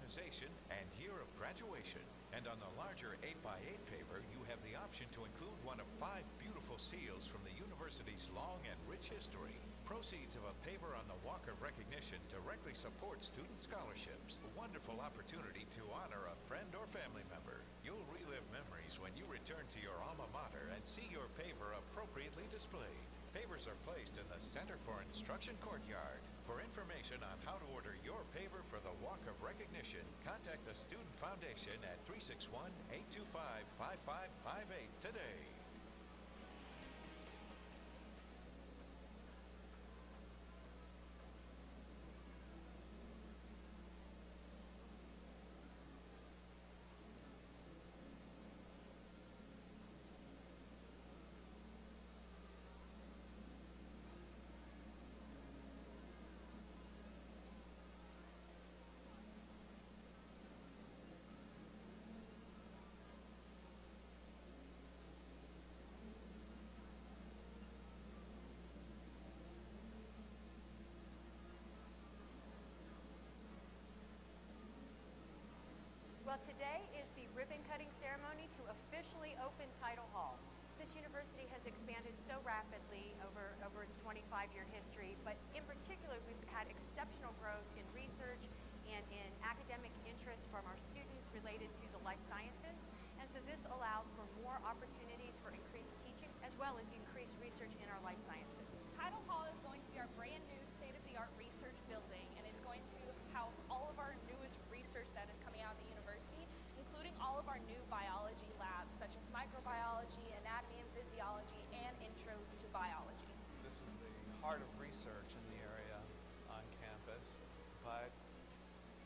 organization and year of graduation. And on the larger 8x8 paver, you have the option to include one of 5 beautiful seals from the university's long and rich history. Proceeds of a paver on the Walk of Recognition directly support student scholarships. A wonderful opportunity to honor a friend or family member. You'll relive memories when you return to your alma mater and see your paver appropriately displayed. Pavers are placed in the Center for Instruction courtyard. For information on how to order your paver for the Walk of Recognition, contact the Student Foundation at 361-825-5558 today. Well, today is the ribbon-cutting ceremony to officially open Tidal Hall. This university has expanded so rapidly over its 25-year history, but in particular, we've had exceptional growth in research and in academic interest from our students related to the life sciences. And so this allows for more opportunities for increased teaching as well as increased research in our life sciences. Tidal Hall is going to be our brand new state-of-the-art research building, and it's going to house all of our newest research that is coming out of the university, including all of our new biology labs, such as microbiology, anatomy and physiology, and intro to biology. This is the heart of research in the area on campus, but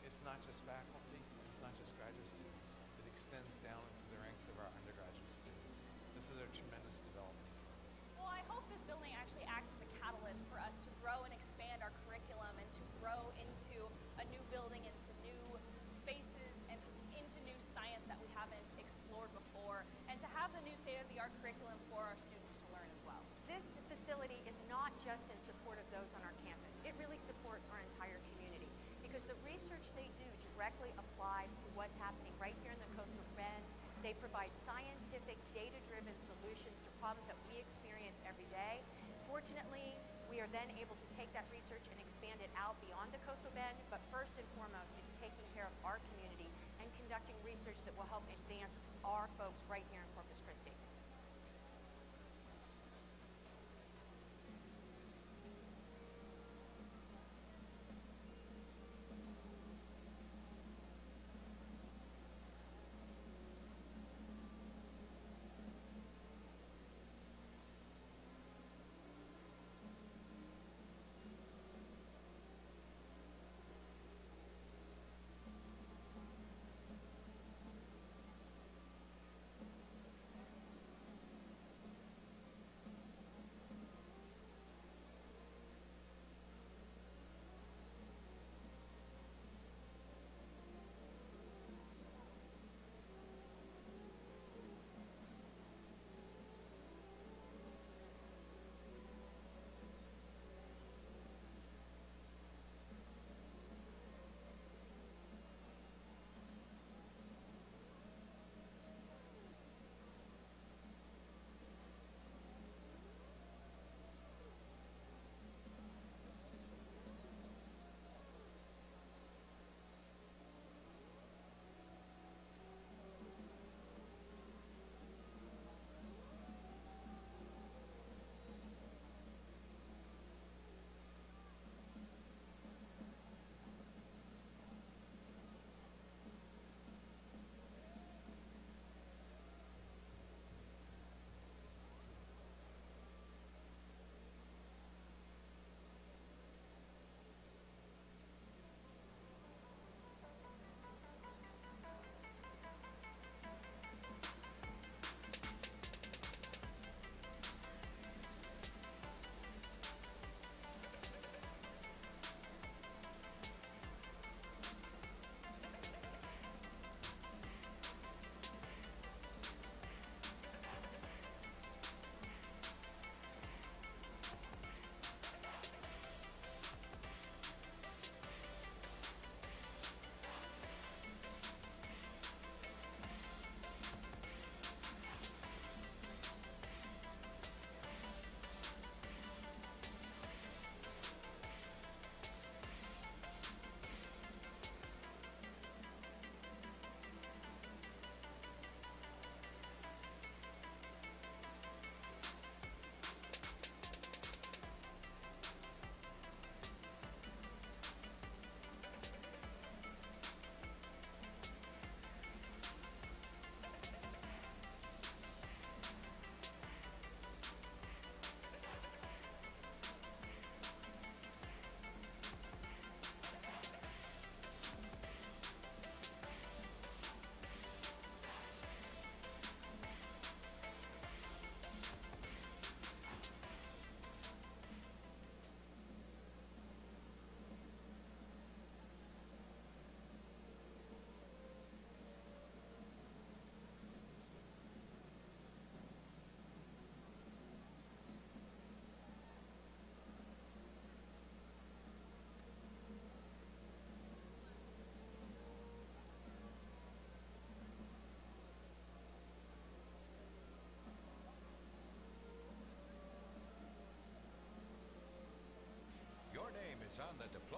it's not just faculty, it's not just graduate students. It extends down into the ranks of our undergraduate students. This is a tremendous development for us. Well, I hope this building actually acts as a catalyst for us to grow and expand our curriculum and to grow into a new building, into new spaces, and into new science that we haven't explored before, and to have the new state-of-the-art curriculum for our students to learn as well. This facility is not just in support of those on our campus. It really supports our entire community because the research they do directly applies to what's happening right here in the Coastal Bend. They provide scientific, data-driven solutions to problems that we experience every day. Fortunately, we are then able to take that research and expand it out beyond the Coastal Bend, but first and foremost, it's taking care of our community and conducting research that will help advance our folks right here in Corpus Christi.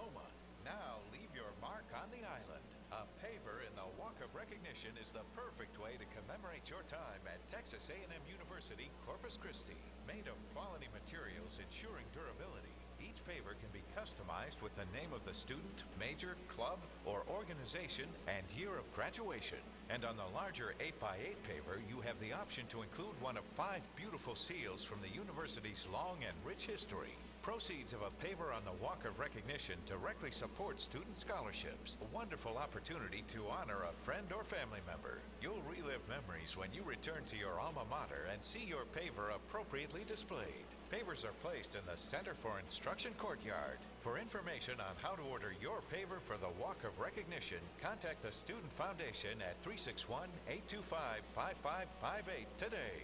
Oklahoma. Now leave your mark on the island. A paver in the Walk of Recognition is the perfect way to commemorate your time at Texas A&M University, Corpus Christi. Made of quality materials ensuring durability, each paver can be customized with the name of the student, major, club, or organization and year of graduation. And on the larger 8x8 paver, you have the option to include one of 5 beautiful seals from the university's long and rich history. Proceeds of a paver on the Walk of Recognition directly support student scholarships, a wonderful opportunity to honor a friend or family member. You'll relive memories when you return to your alma mater and see your paver appropriately displayed. Pavers are placed in the Center for Instruction courtyard. For information on how to order your paver for the Walk of Recognition, contact the Student Foundation at 361-825-5558 today.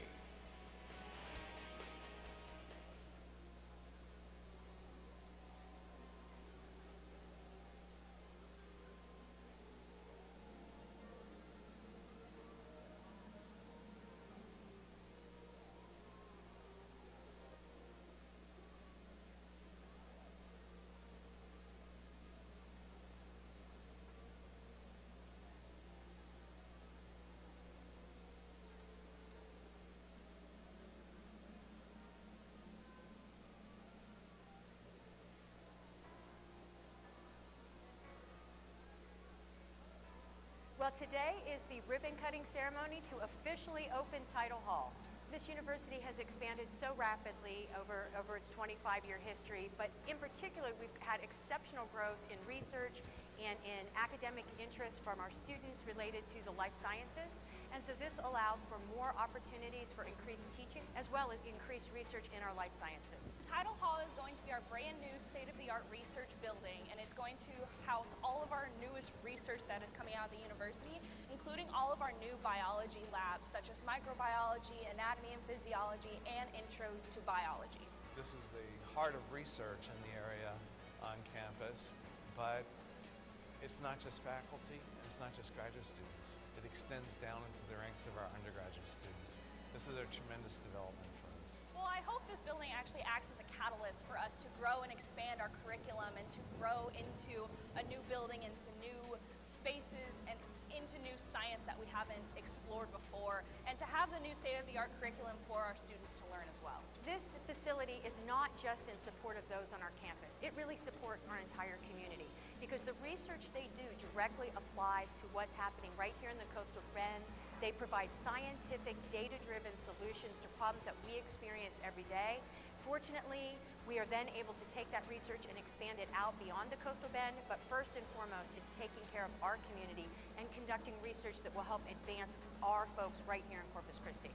Well, today is the ribbon cutting ceremony to officially open Title Hall. This university has expanded so rapidly over its 25-year history, but in particular, we've had exceptional growth in research and in academic interest from our students related to the life sciences. And so this allows for more opportunities for increased teaching as well as increased research in our life sciences. Title Hall is going to be our brand new state-of-the-art research building, and it's going to house all of our newest research that is coming out of the university, including all of our new biology labs, such as microbiology, anatomy and physiology, and intro to biology. This is the heart of research in the area on campus, but it's not just faculty, and it's not just graduate students. It extends down into the ranks of our undergraduate students. This is a tremendous development for us. Well, I hope this building actually acts as a catalyst for us to grow and expand our curriculum and to grow into a new building, into new spaces, and into new science that we haven't explored before, and to have the new state-of-the-art curriculum for our students to learn as well. This facility is not just in support of those on our campus. It really supports our entire community because the research they do directly applies to what's happening right here in the Coastal Bend. They provide scientific, data-driven solutions to problems that we experience every day. Fortunately, we are then able to take that research and expand it out beyond the Coastal Bend, but first and foremost, it's taking care of our community and conducting research that will help advance our folks right here in Corpus Christi.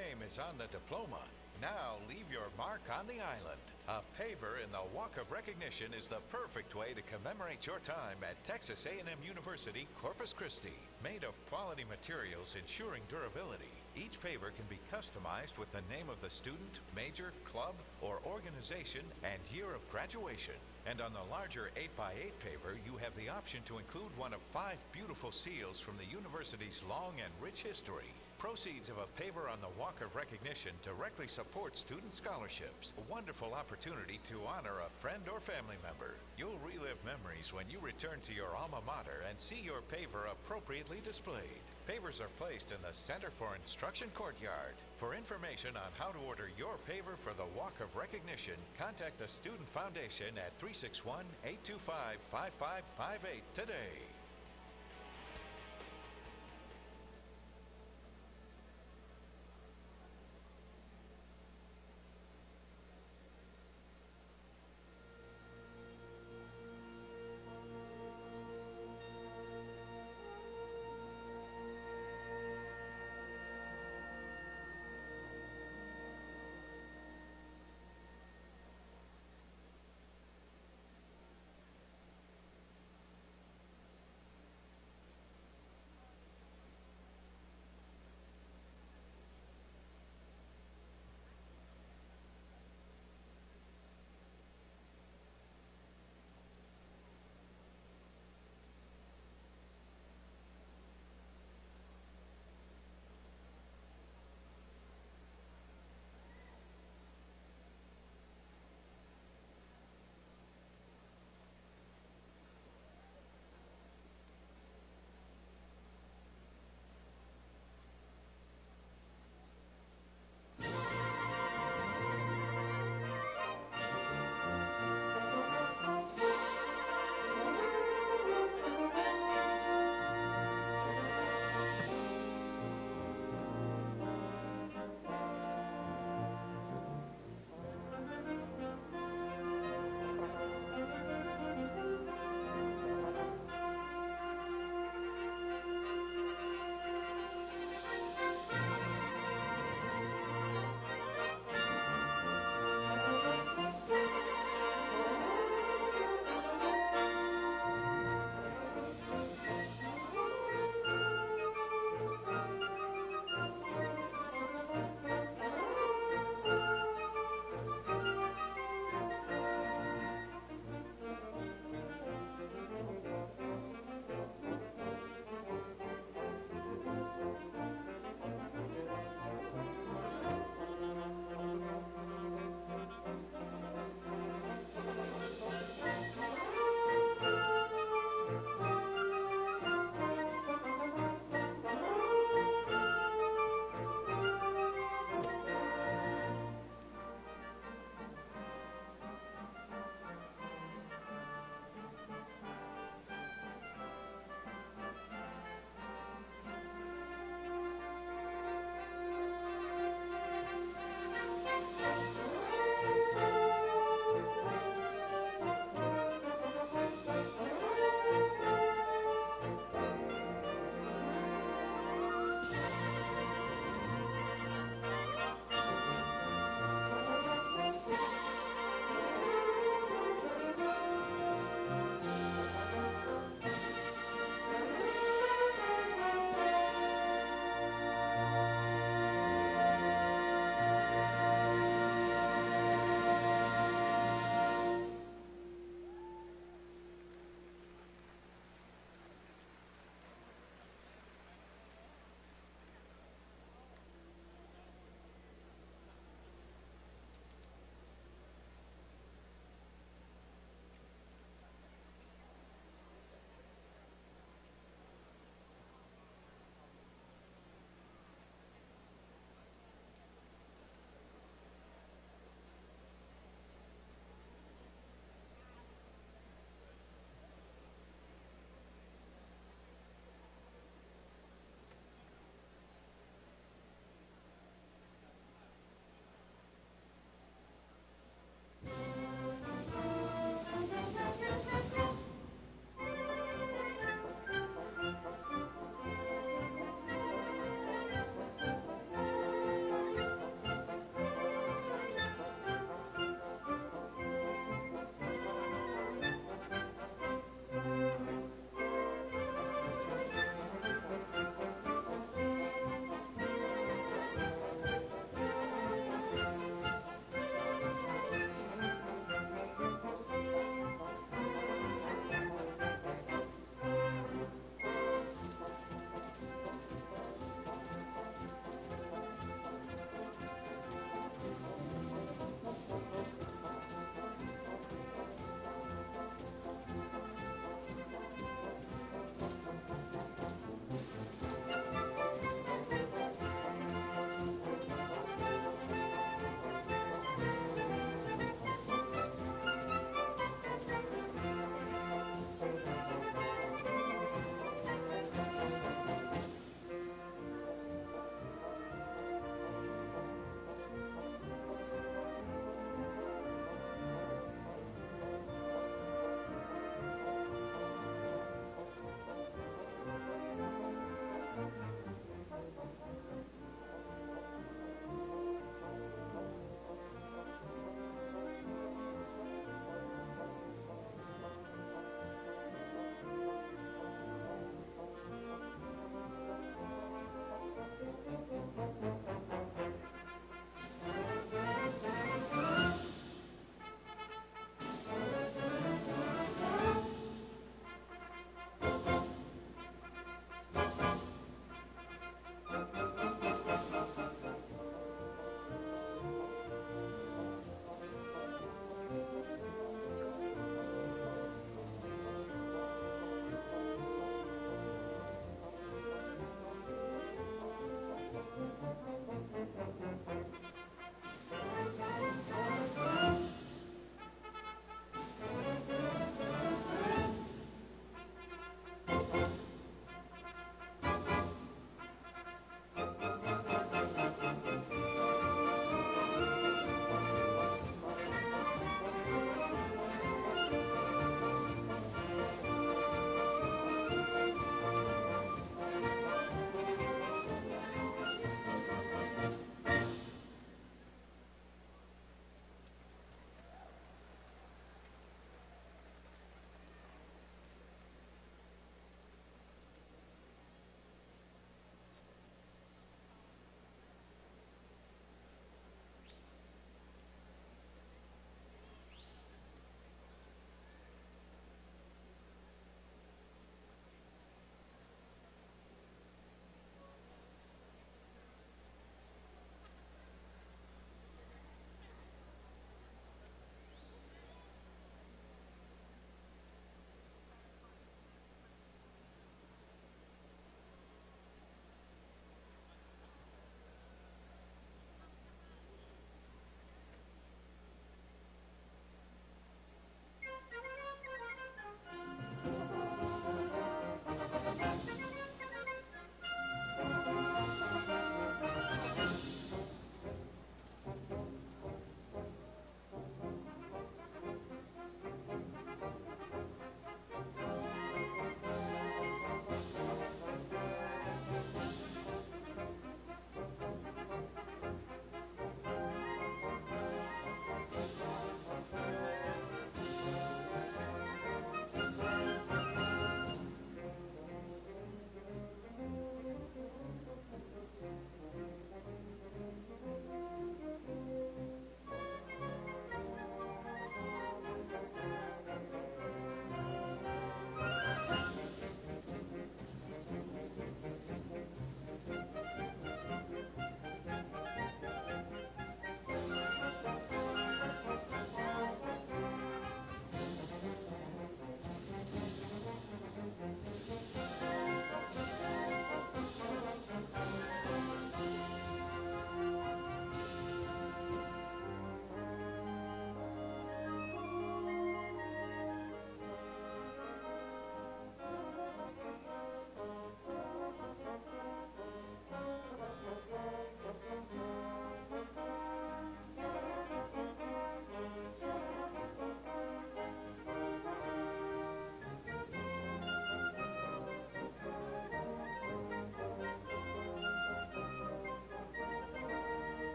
name is on the diploma. Now leave your mark on the island. A paver in the Walk of Recognition is the perfect way to commemorate your time at Texas A&M University, Corpus Christi. Made of quality materials ensuring durability, each paver can be customized with the name of the student, major, club, or organization and year of graduation. And on the larger 8x8 paver, you have the option to include one of 5 beautiful seals from the university's long and rich history. Proceeds of a paver on the Walk of Recognition directly support student scholarships. A wonderful opportunity to honor a friend or family member. You'll relive memories when you return to your alma mater and see your paver appropriately displayed. Pavers are placed in the Center for Instruction courtyard. For information on how to order your paver for the Walk of Recognition, contact the Student Foundation at 361-825-5558 today.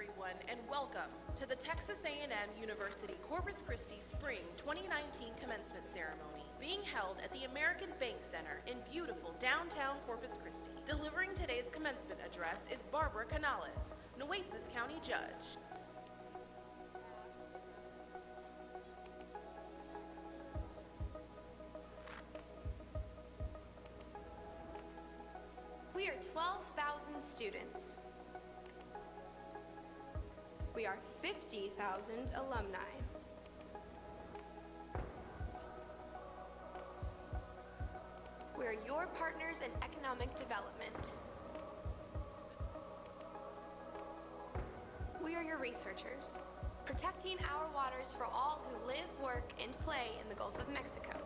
everyone, and welcome to the Texas A&M University Corpus Christi Spring 2019 Commencement Ceremony, being held at the American Bank Center in beautiful downtown Corpus Christi. Delivering today's commencement address is Barbara Canales, Nueces County Judge. We are 12,000 students. We are 50,000 alumni. We are your partners in economic development. We are your researchers, protecting our waters for all who live, work, and play in the Gulf of Mexico.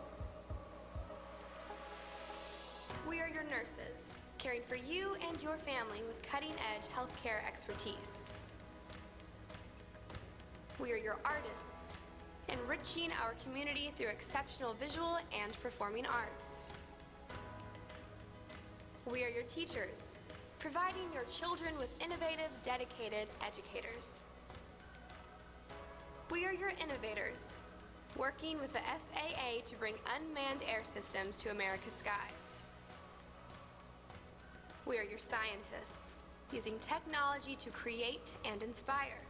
We are your nurses, caring for you and your family with cutting-edge healthcare expertise. We are your artists, enriching our community through exceptional visual and performing arts. We are your teachers, providing your children with innovative, dedicated educators. We are your innovators, working with the FAA to bring unmanned air systems to America's skies. We are your scientists, using technology to create and inspire.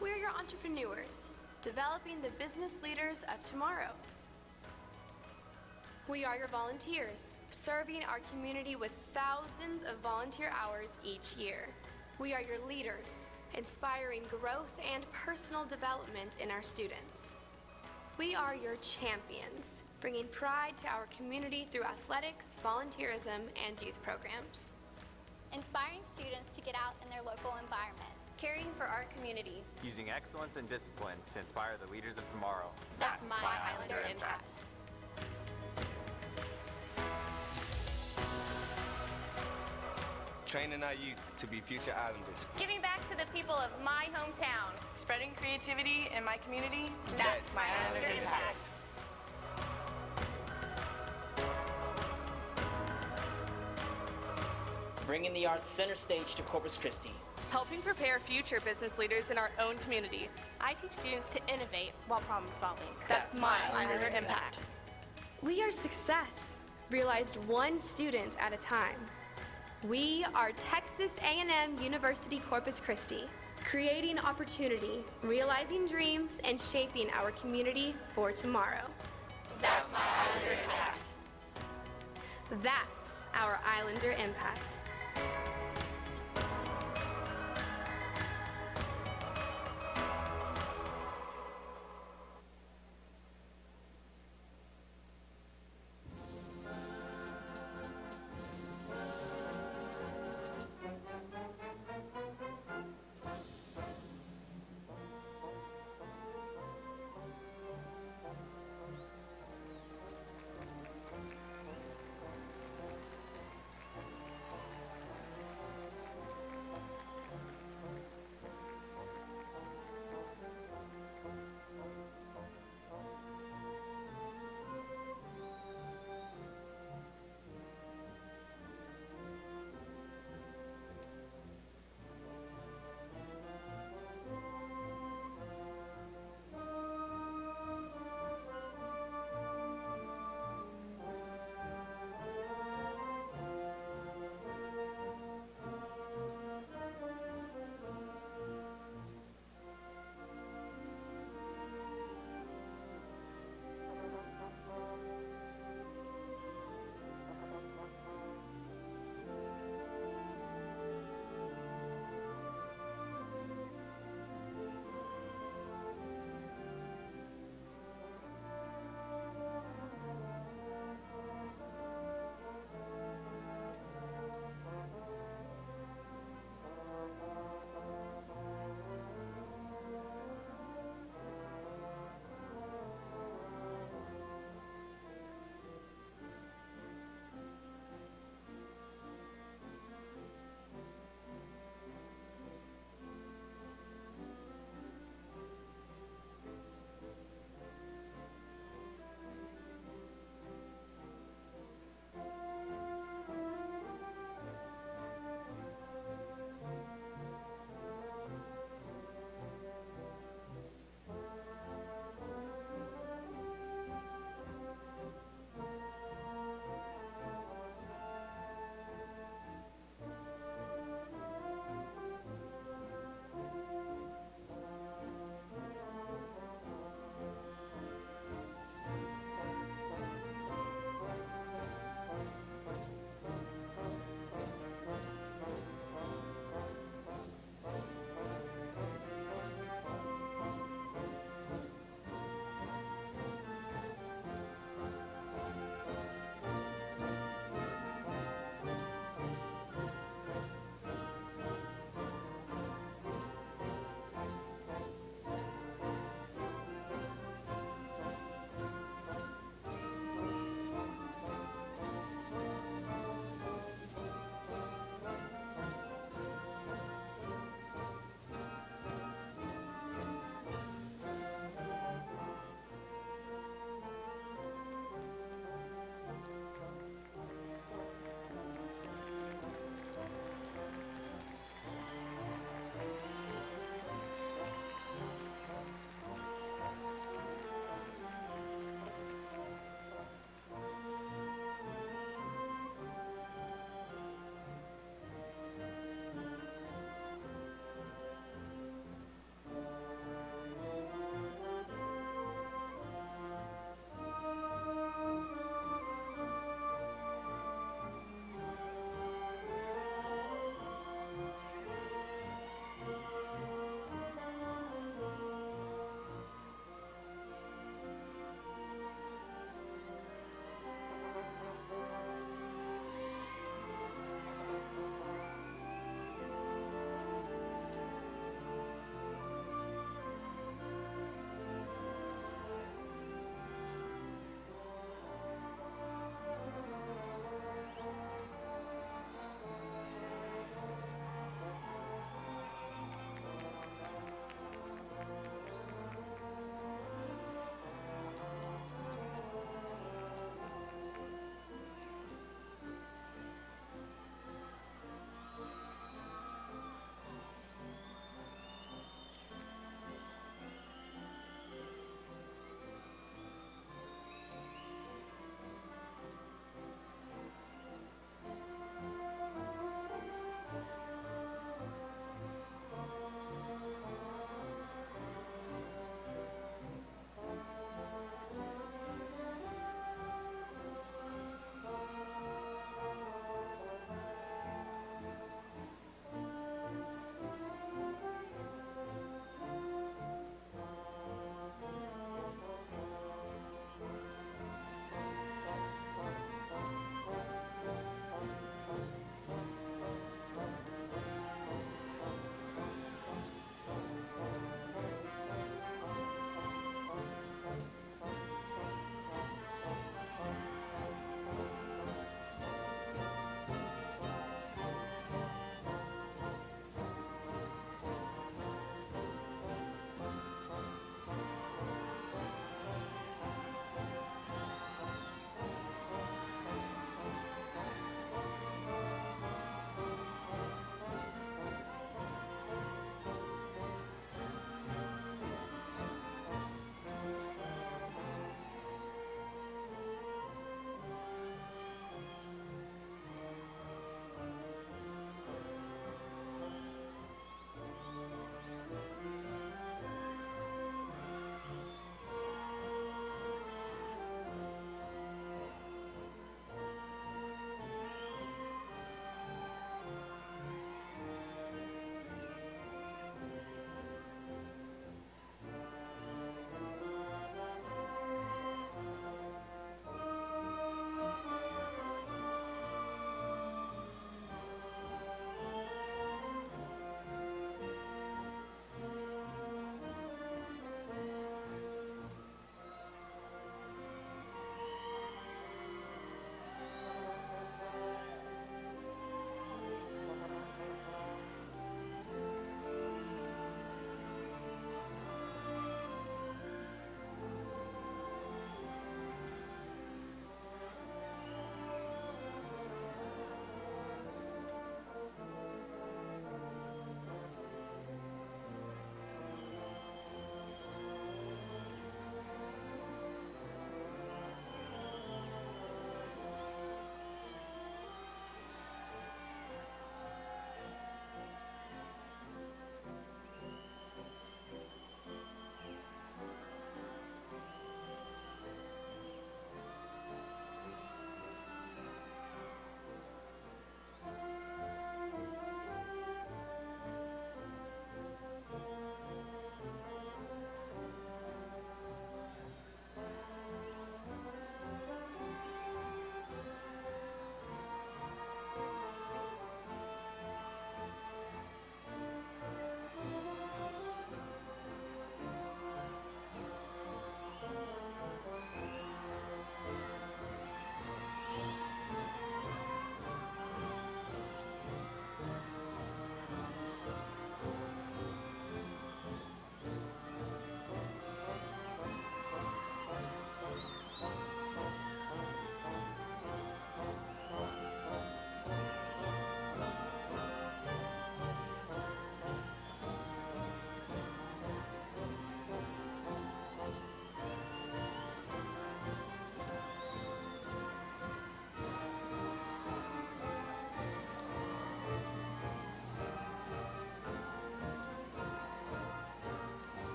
We are your entrepreneurs, developing the business leaders of tomorrow. We are your volunteers, serving our community with thousands of volunteer hours each year. We are your leaders, inspiring growth and personal development in our students. We are your champions, bringing pride to our community through athletics, volunteerism, and youth programs. Inspiring students to get out in their local environment. Caring for our community. Using excellence and discipline to inspire the leaders of tomorrow. That's my Islander impact. Training our youth to be future Islanders. Giving back to the people of my hometown. Spreading creativity in my community. That's my Islander impact. Bringing the arts center stage to Corpus Christi. Helping prepare future business leaders in our own community. I teach students to innovate while problem solving. That's my Islander impact. We are success, realized one student at a time. We are Texas A&M University Corpus Christi, creating opportunity, realizing dreams, and shaping our community for tomorrow. That's my Islander impact. That's our Islander impact.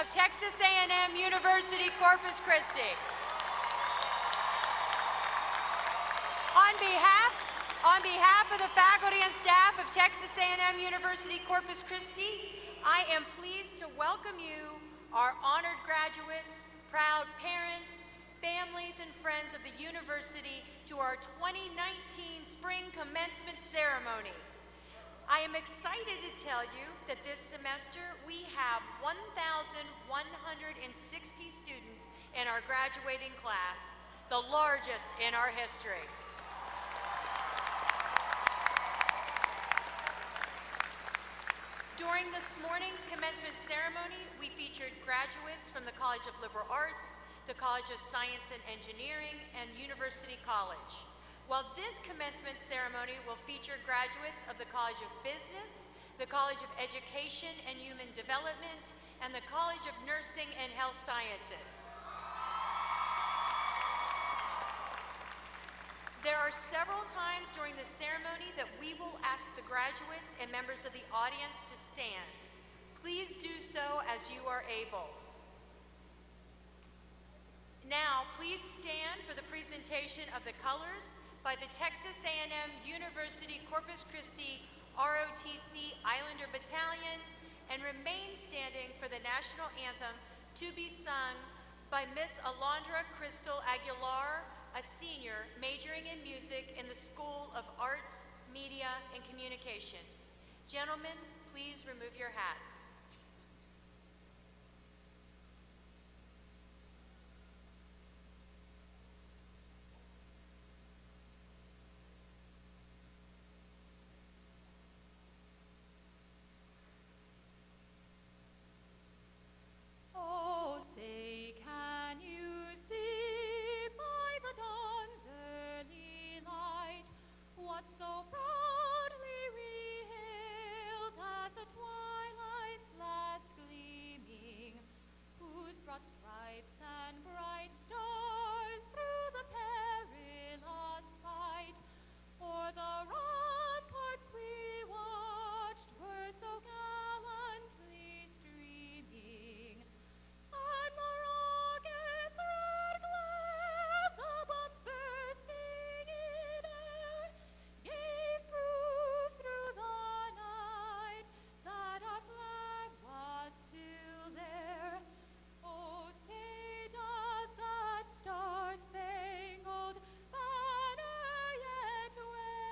of Texas A&M University, Corpus Christi. On behalf of the faculty and staff of Texas A&M University, Corpus Christi, I am pleased to welcome you, our honored graduates, proud parents, families, and friends of the university to our 2019 Spring Commencement Ceremony. I am excited to tell you that this semester we have 1,160 students in our graduating class, the largest in our history. During this morning's commencement ceremony, we featured graduates from the College of Liberal Arts, the College of Science and Engineering, and University College. While this commencement ceremony will feature graduates of the College of Business, the College of Education and Human Development, and the College of Nursing and Health Sciences. There are several times during the ceremony that we will ask the graduates and members of the audience to stand. Please do so as you are able. Now, please stand for the presentation of the colors by the Texas A&M University Corpus Christi ROTC Islander Battalion, and remain standing for the national anthem to be sung by Miss Alondra Crystal Aguilar, a senior majoring in music in the School of Arts, Media, and Communication. Gentlemen, please remove your hats. Oh, say, can you see by the dawn's early light what so proudly we hailed at the twilight's last gleaming, whose broad stripes and bright stars through the perilous fight o'er the ramparts we watched were so gallantly streaming. And the rocket's red glare, the bombs bursting in air, gave proof through the night that our flag was still there. Oh, say does that star-spangled banner yet wave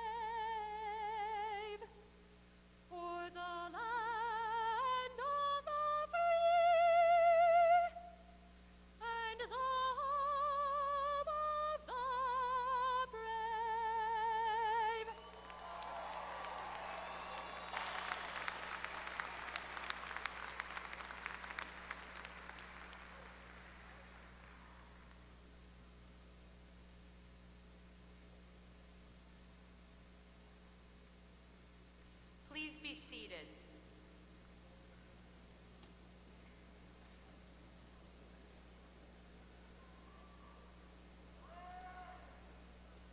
o'er the land of the free and the home of the brave? Please be seated.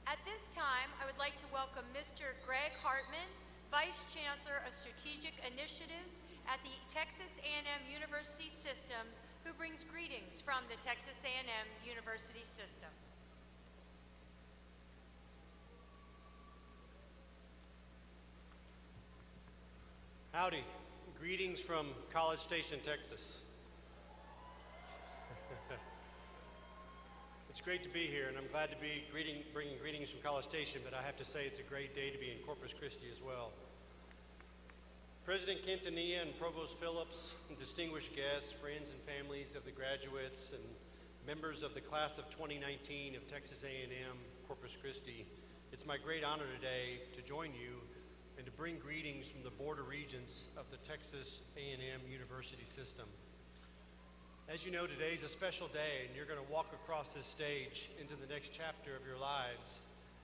At this time, I would like to welcome Mr. Greg Hartman, Vice Chancellor of Strategic Initiatives at the Texas A&M University System, who brings greetings from the Texas A&M University System. Howdy. Greetings from College Station, Texas. It's great to be here, and I'm glad to be bringing greetings from College Station, but I have to say it's a great day to be in Corpus Christi as well. President Quintanilla and Provost Phillips, and distinguished guests, friends and families of the graduates, and members of the class of 2019 of Texas A&M Corpus Christi, it's my great honor today to join you and to bring greetings from the Board of Regents of the Texas A&M University System. As you know, today's a special day, and you're going to walk across this stage into the next chapter of your lives.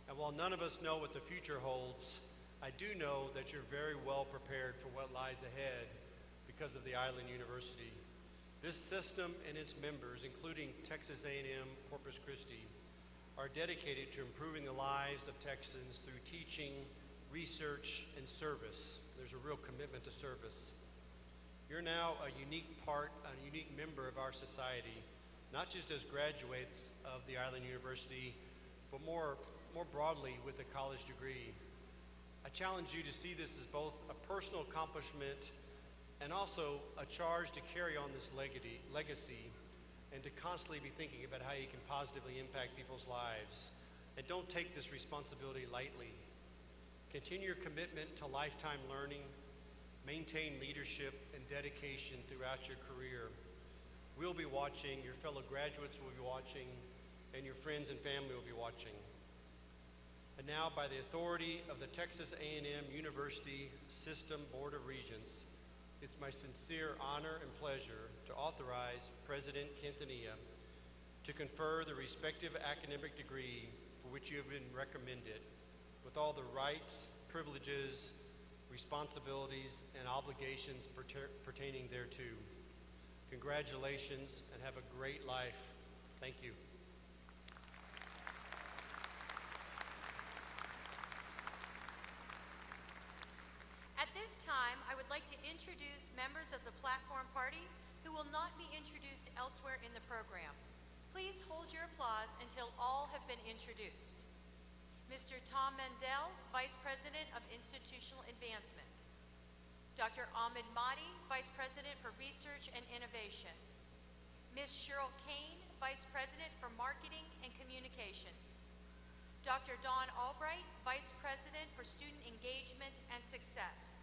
And while none of us know what the future holds, I do know that you're very well prepared for what lies ahead because of the Island University. This system and its members, including Texas A&M Corpus Christi, are dedicated to improving the lives of Texans through teaching, research, and service. There's a real commitment to service. You're now a unique member of our society, not just as graduates of the Island University, but more broadly with a college degree. I challenge you to see this as both a personal accomplishment and also a charge to carry on this legacy and to constantly be thinking about how you can positively impact people's lives. And don't take this responsibility lightly. Continue your commitment to lifetime learning, maintain leadership and dedication throughout your career. We'll be watching, your fellow graduates will be watching, and your friends and family will be watching. And now, by the authority of the Texas A&M University System Board of Regents, it's my sincere honor and pleasure to authorize President Quintanilla to confer the respective academic degree for which you have been recommended, with all the rights, privileges, responsibilities, and obligations pertaining thereto. Congratulations, and have a great life. Thank you. At this time, I would like to introduce members of the Platform Party who will not be introduced elsewhere in the program. Please hold your applause until all have been introduced. Mr. Tom Mendel, Vice President of Institutional Advancement. Dr. Ahmed Mahdi, Vice President for Research and Innovation. Ms. Cheryl Kane, Vice President for Marketing and Communications. Dr. Dawn Albright, Vice President for Student Engagement and Success.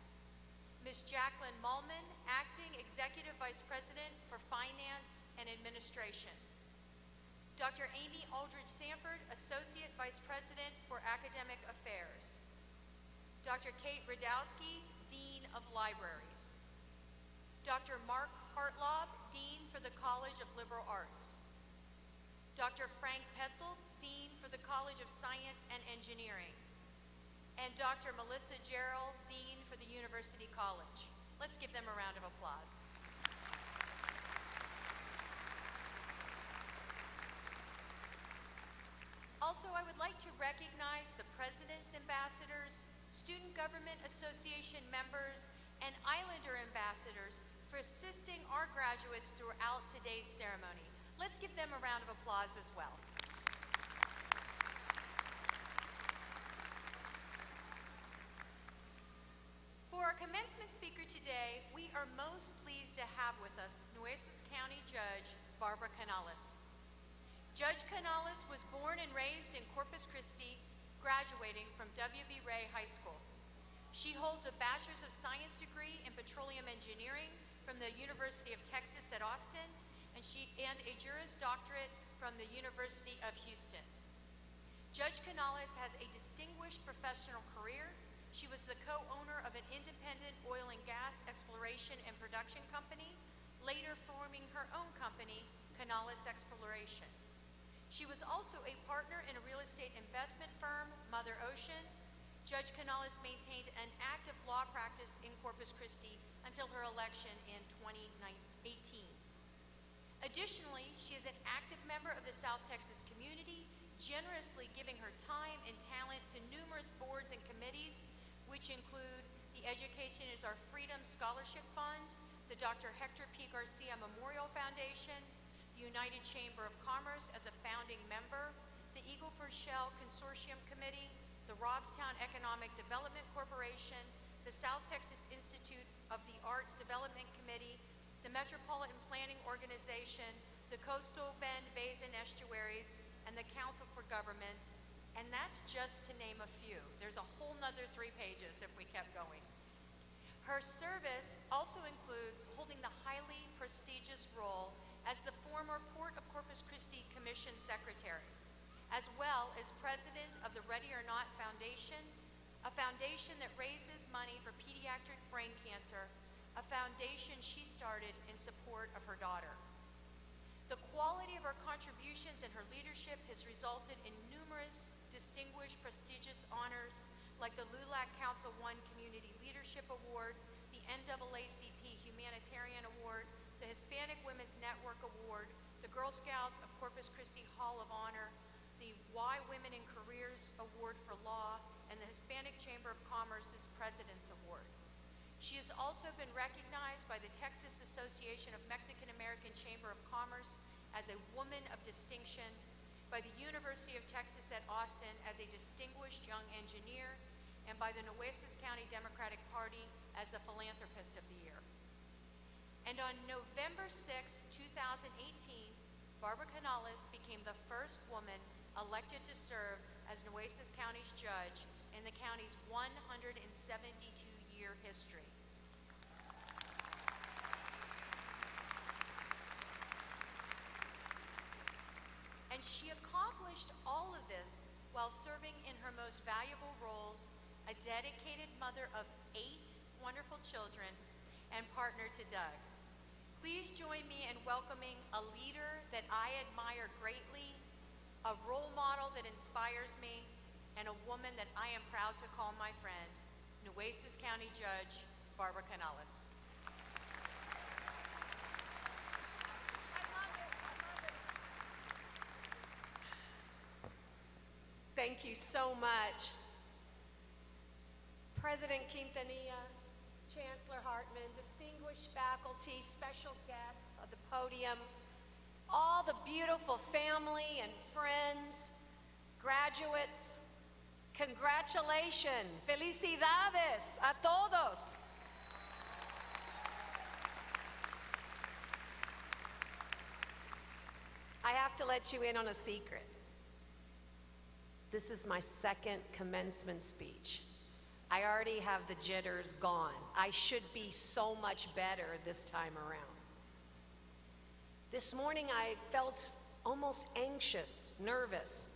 Ms. Jacqueline Mullman, Acting Executive Vice President for Finance and Administration. Dr. Amy Aldridge Sanford, Associate Vice President for Academic Affairs. Dr. Kate Radowski, Dean of Libraries. Dr. Mark Hartlaub, Dean for the College of Liberal Arts. Dr. Frank Petzel, Dean for the College of Science and Engineering. And Dr. Melissa Gerald, Dean for the University College. Let's give them a round of applause. Also, I would like to recognize the President's Ambassadors, Student Government Association members, and Islander Ambassadors for assisting our graduates throughout today's ceremony. Let's give them a round of applause as well. For our commencement speaker today, we are most pleased to have with us Nueces County Judge Barbara Canales. Judge Canales was born and raised in Corpus Christi, graduating from W.B. Ray High School. She holds a Bachelor's of Science degree in Petroleum Engineering from the University of Texas at Austin, and a Juris Doctorate from the University of Houston. Judge Canales has a distinguished professional career. She was the co-owner of an independent oil and gas exploration and production company, later forming her own company, Canales Exploration. She was also a partner in a real estate investment firm, Mother Ocean. Judge Canales maintained an active law practice in Corpus Christi until her election in 2018. Additionally, she is an active member of the South Texas community, generously giving her time and talent to numerous boards and committees, which include the Education is Our Freedom Scholarship Fund, the Dr. Hector P. Garcia Memorial Foundation, the United Chamber of Commerce as a founding member, the Eagle Ford Shell Consortium Committee, the Robstown Economic Development Corporation, the South Texas Institute of the Arts Development Committee, the Metropolitan Planning Organization, the Coastal Bend Basin Estuaries, and the Council for Government, and that's just to name a few. There's a whole nother 3 pages if we kept going. Her service also includes holding the highly prestigious role as the former Port of Corpus Christi Commission Secretary, as well as President of the Ready or Not Foundation, a foundation that raises money for pediatric brain cancer, a foundation she started in support of her daughter. The quality of her contributions and her leadership has resulted in numerous distinguished, prestigious honors like the LULAC Council One Community Leadership Award, the NAACP Humanitarian Award, the Hispanic Women's Network Award, the Girl Scouts of Corpus Christi Hall of Honor, the Why Women in Careers Award for Law, and the Hispanic Chamber of Commerce's President's Award. She has also been recognized by the Texas Association of Mexican American Chamber of Commerce as a Woman of Distinction, by the University of Texas at Austin as a Distinguished Young Engineer, and by the Nueces County Democratic Party as the Philanthropist of the Year. And on November 6, 2018, Barbara Canales became the first woman elected to serve as Nueces County's judge in the county's 172-year history. And she accomplished all of this while serving in her most valuable roles, a dedicated mother of 8 wonderful children and partner to Doug. Please join me in welcoming a leader that I admire greatly, a role model that inspires me, and a woman that I am proud to call my friend, Nueces County Judge Barbara Canales. Thank you so much. President Quintanilla, Chancellor Hartman, distinguished faculty, special guests of the podium, all the beautiful family and friends, graduates, congratulations, felicidades a todos. I have to let you in on a secret. This is my second commencement speech. I already have the jitters gone. I should be so much better this time around. This morning I felt almost anxious, nervous.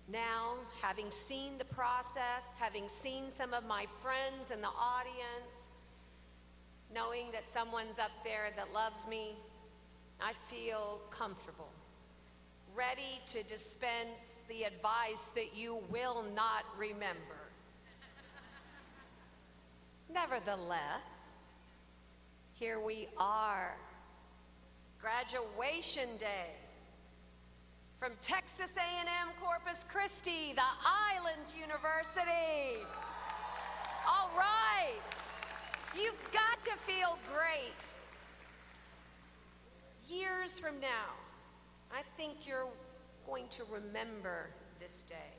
Now, having seen the process, having seen some of my friends in the audience, knowing that someone's up there that loves me, I feel comfortable, ready to dispense the advice that you will not remember. Nevertheless, here we are, graduation day from Texas A&M Corpus Christi, the Island University. All right, you've got to feel great. Years from now, I think you're going to remember this day,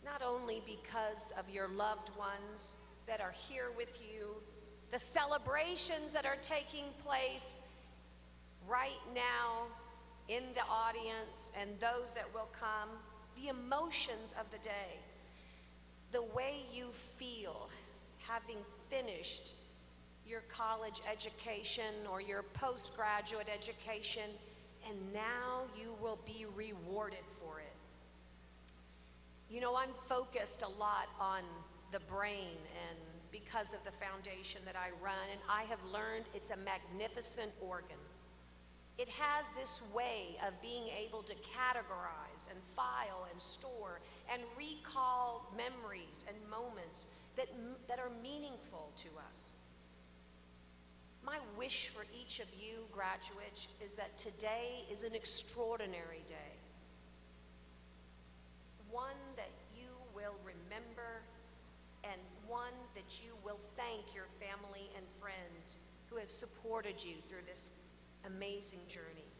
not only because of your loved ones that are here with you, the celebrations that are taking place right now in the audience and those that will come, the emotions of the day, the way you feel having finished your college education or your postgraduate education, and now you will be rewarded for it. You know, I'm focused a lot on the brain, and because of the foundation that I run, and I have learned it's a magnificent organ. It has this way of being able to categorize and file and store and recall memories and moments that are meaningful to us. My wish for each of you graduates is that today is an extraordinary day. One that you will remember, and one that you will thank your family and friends who have supported you through this amazing journey.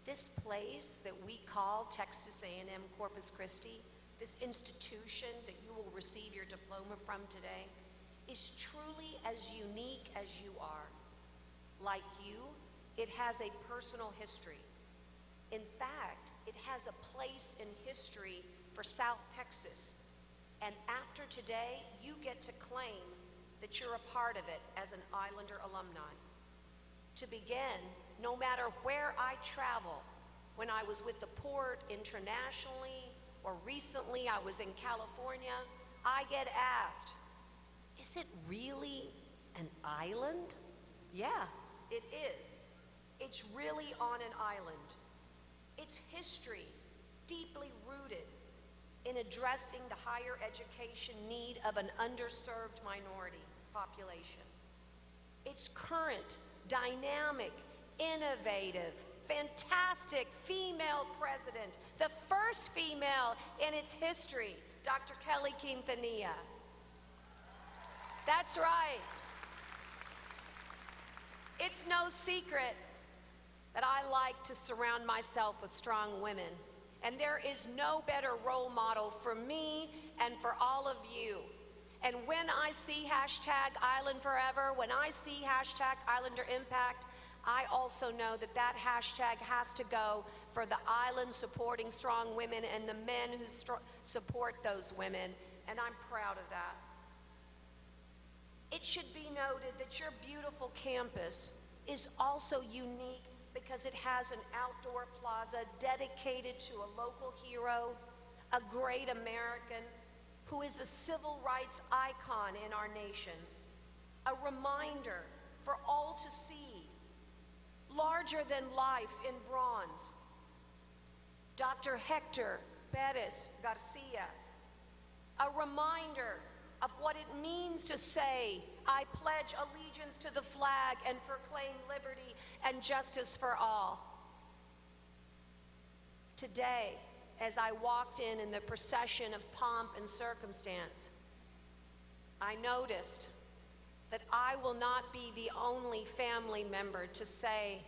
This place that we call Texas A&M Corpus Christi, this institution that you will receive your diploma from today, is truly as unique as you are. Like you, it has a personal history. In fact, it has a place in history for South Texas. And after today, you get to claim that you're a part of it as an Islander alumni. To begin, no matter where I travel, when I was with the Port internationally, or recently I was in California, I get asked, is it really an island? Yeah, it is. It's really on an island. Its history, deeply rooted in addressing the higher education need of an underserved minority population. Its current, dynamic, innovative, fantastic female president, the first female in its history, Dr. Kelly Quintanilla. That's right. It's no secret that I like to surround myself with strong women. And there is no better role model for me and for all of you. And when I see hashtag Island Forever, when I see hashtag Islander Impact, I also know that that hashtag has to go for the island supporting strong women and the men who support those women. And I'm proud of that. It should be noted that your beautiful campus is also unique because it has an outdoor plaza dedicated to a local hero, a great American who is a civil rights icon in our nation, a reminder for all to see, larger than life in bronze, Dr. Hector Perez Garcia, a reminder of what it means to say, I pledge allegiance to the flag and proclaim liberty and justice for all. Today, as I walked in the procession of pomp and circumstance, I noticed that I will not be the only family member to say,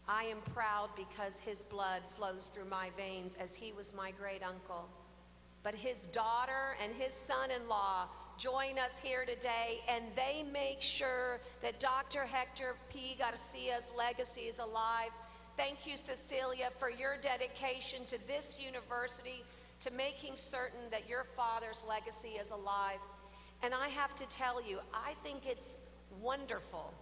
I am proud because his blood flows through my veins as he was my great uncle. But his daughter and his son-in-law join us here today, and they make sure that Dr. Hector P. Garcia's legacy is alive. Thank you, Cecilia, for your dedication to this university, to making certain that your father's legacy is alive. And I have to tell you, I think it's wonderful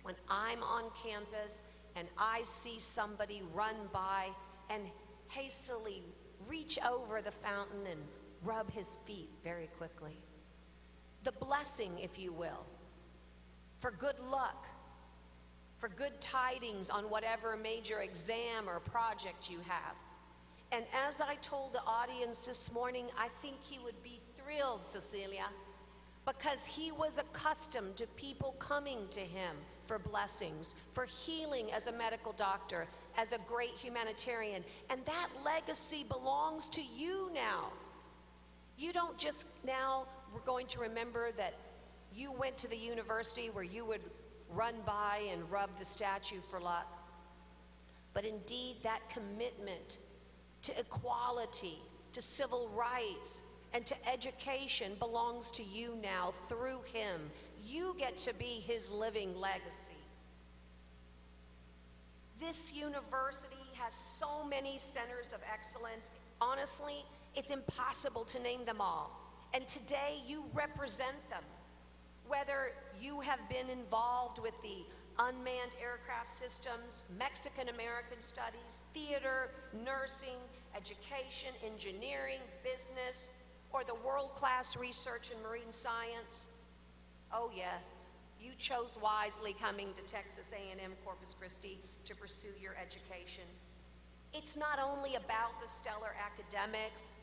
when I'm on campus and I see somebody run by and hastily reach over the fountain and rub his feet very quickly. The blessing, if you will, for good luck, for good tidings on whatever major exam or project you have. And as I told the audience this morning, I think he would be thrilled, Cecilia, because he was accustomed to people coming to him for blessings, for healing as a medical doctor, as a great humanitarian. And that legacy belongs to you now. You don't just now, we're going to remember that you went to the university where you would run by and rub the statue for luck. But indeed, that commitment to equality, to civil rights, and to education belongs to you now through him. You get to be his living legacy. This university has so many centers of excellence. Honestly, it's impossible to name them all. And today you represent them. Whether you have been involved with the unmanned aircraft systems, Mexican-American studies, theater, nursing, education, engineering, business, or the world-class research in marine science. Oh yes, you chose wisely coming to Texas A&M Corpus Christi to pursue your education. It's not only about the stellar academics,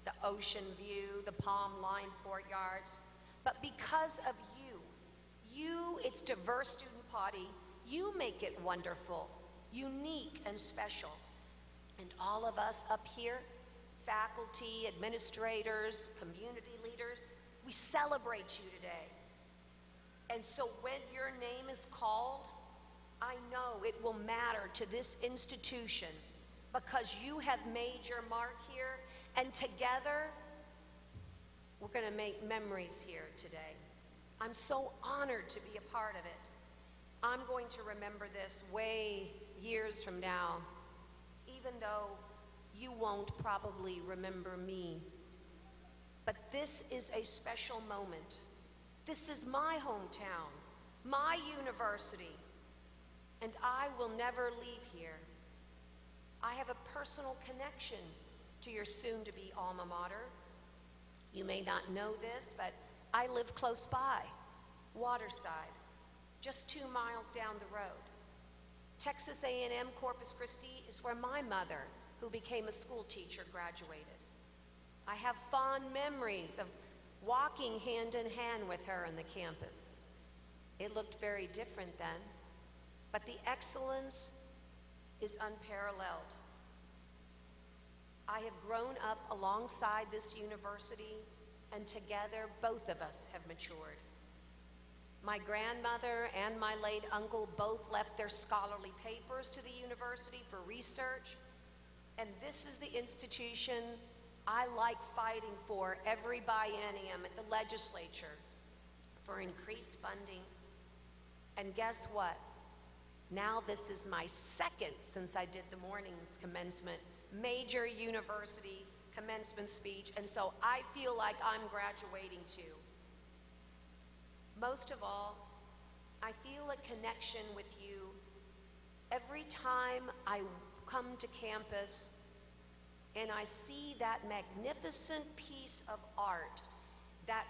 the ocean view, the palm-lined courtyards, but because of you, its diverse student body, you make it wonderful, unique, and special. And all of us up here, faculty, administrators, community leaders, we celebrate you today. And so when your name is called, I know it will matter to this institution because you have made your mark here, and together, we're gonna make memories here today. I'm so honored to be a part of it. I'm going to remember this way years from now, even though you won't probably remember me. But this is a special moment. This is my hometown, my university, and I will never leave here. I have a personal connection to your soon-to-be alma mater. You may not know this, but I live close by, Waterside, just 2 miles down the road. Texas A&M Corpus Christi is where my mother, who became a school teacher, graduated. I have fond memories of walking hand in hand with her on the campus. It looked very different then, but the excellence is unparalleled. I have grown up alongside this university and together both of us have matured. My grandmother and my late uncle both left their scholarly papers to the university for research, and this is the institution I like fighting for every biennium at the legislature for increased funding. And guess what? Now this is my second, since I did the morning's commencement, major university commencement speech, and so I feel like I'm graduating too. Most of all, I feel a connection with you every time I come to campus and I see that magnificent piece of art, that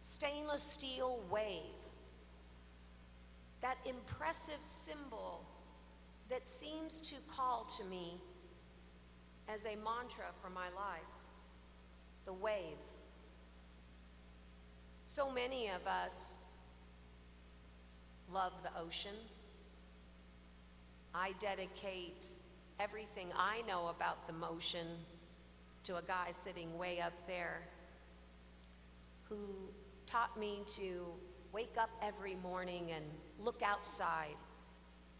stainless steel wave, that impressive symbol that seems to call to me as a mantra for my life, the wave. So many of us love the ocean. I dedicate everything I know about the ocean to a guy sitting way up there who taught me to wake up every morning and look outside,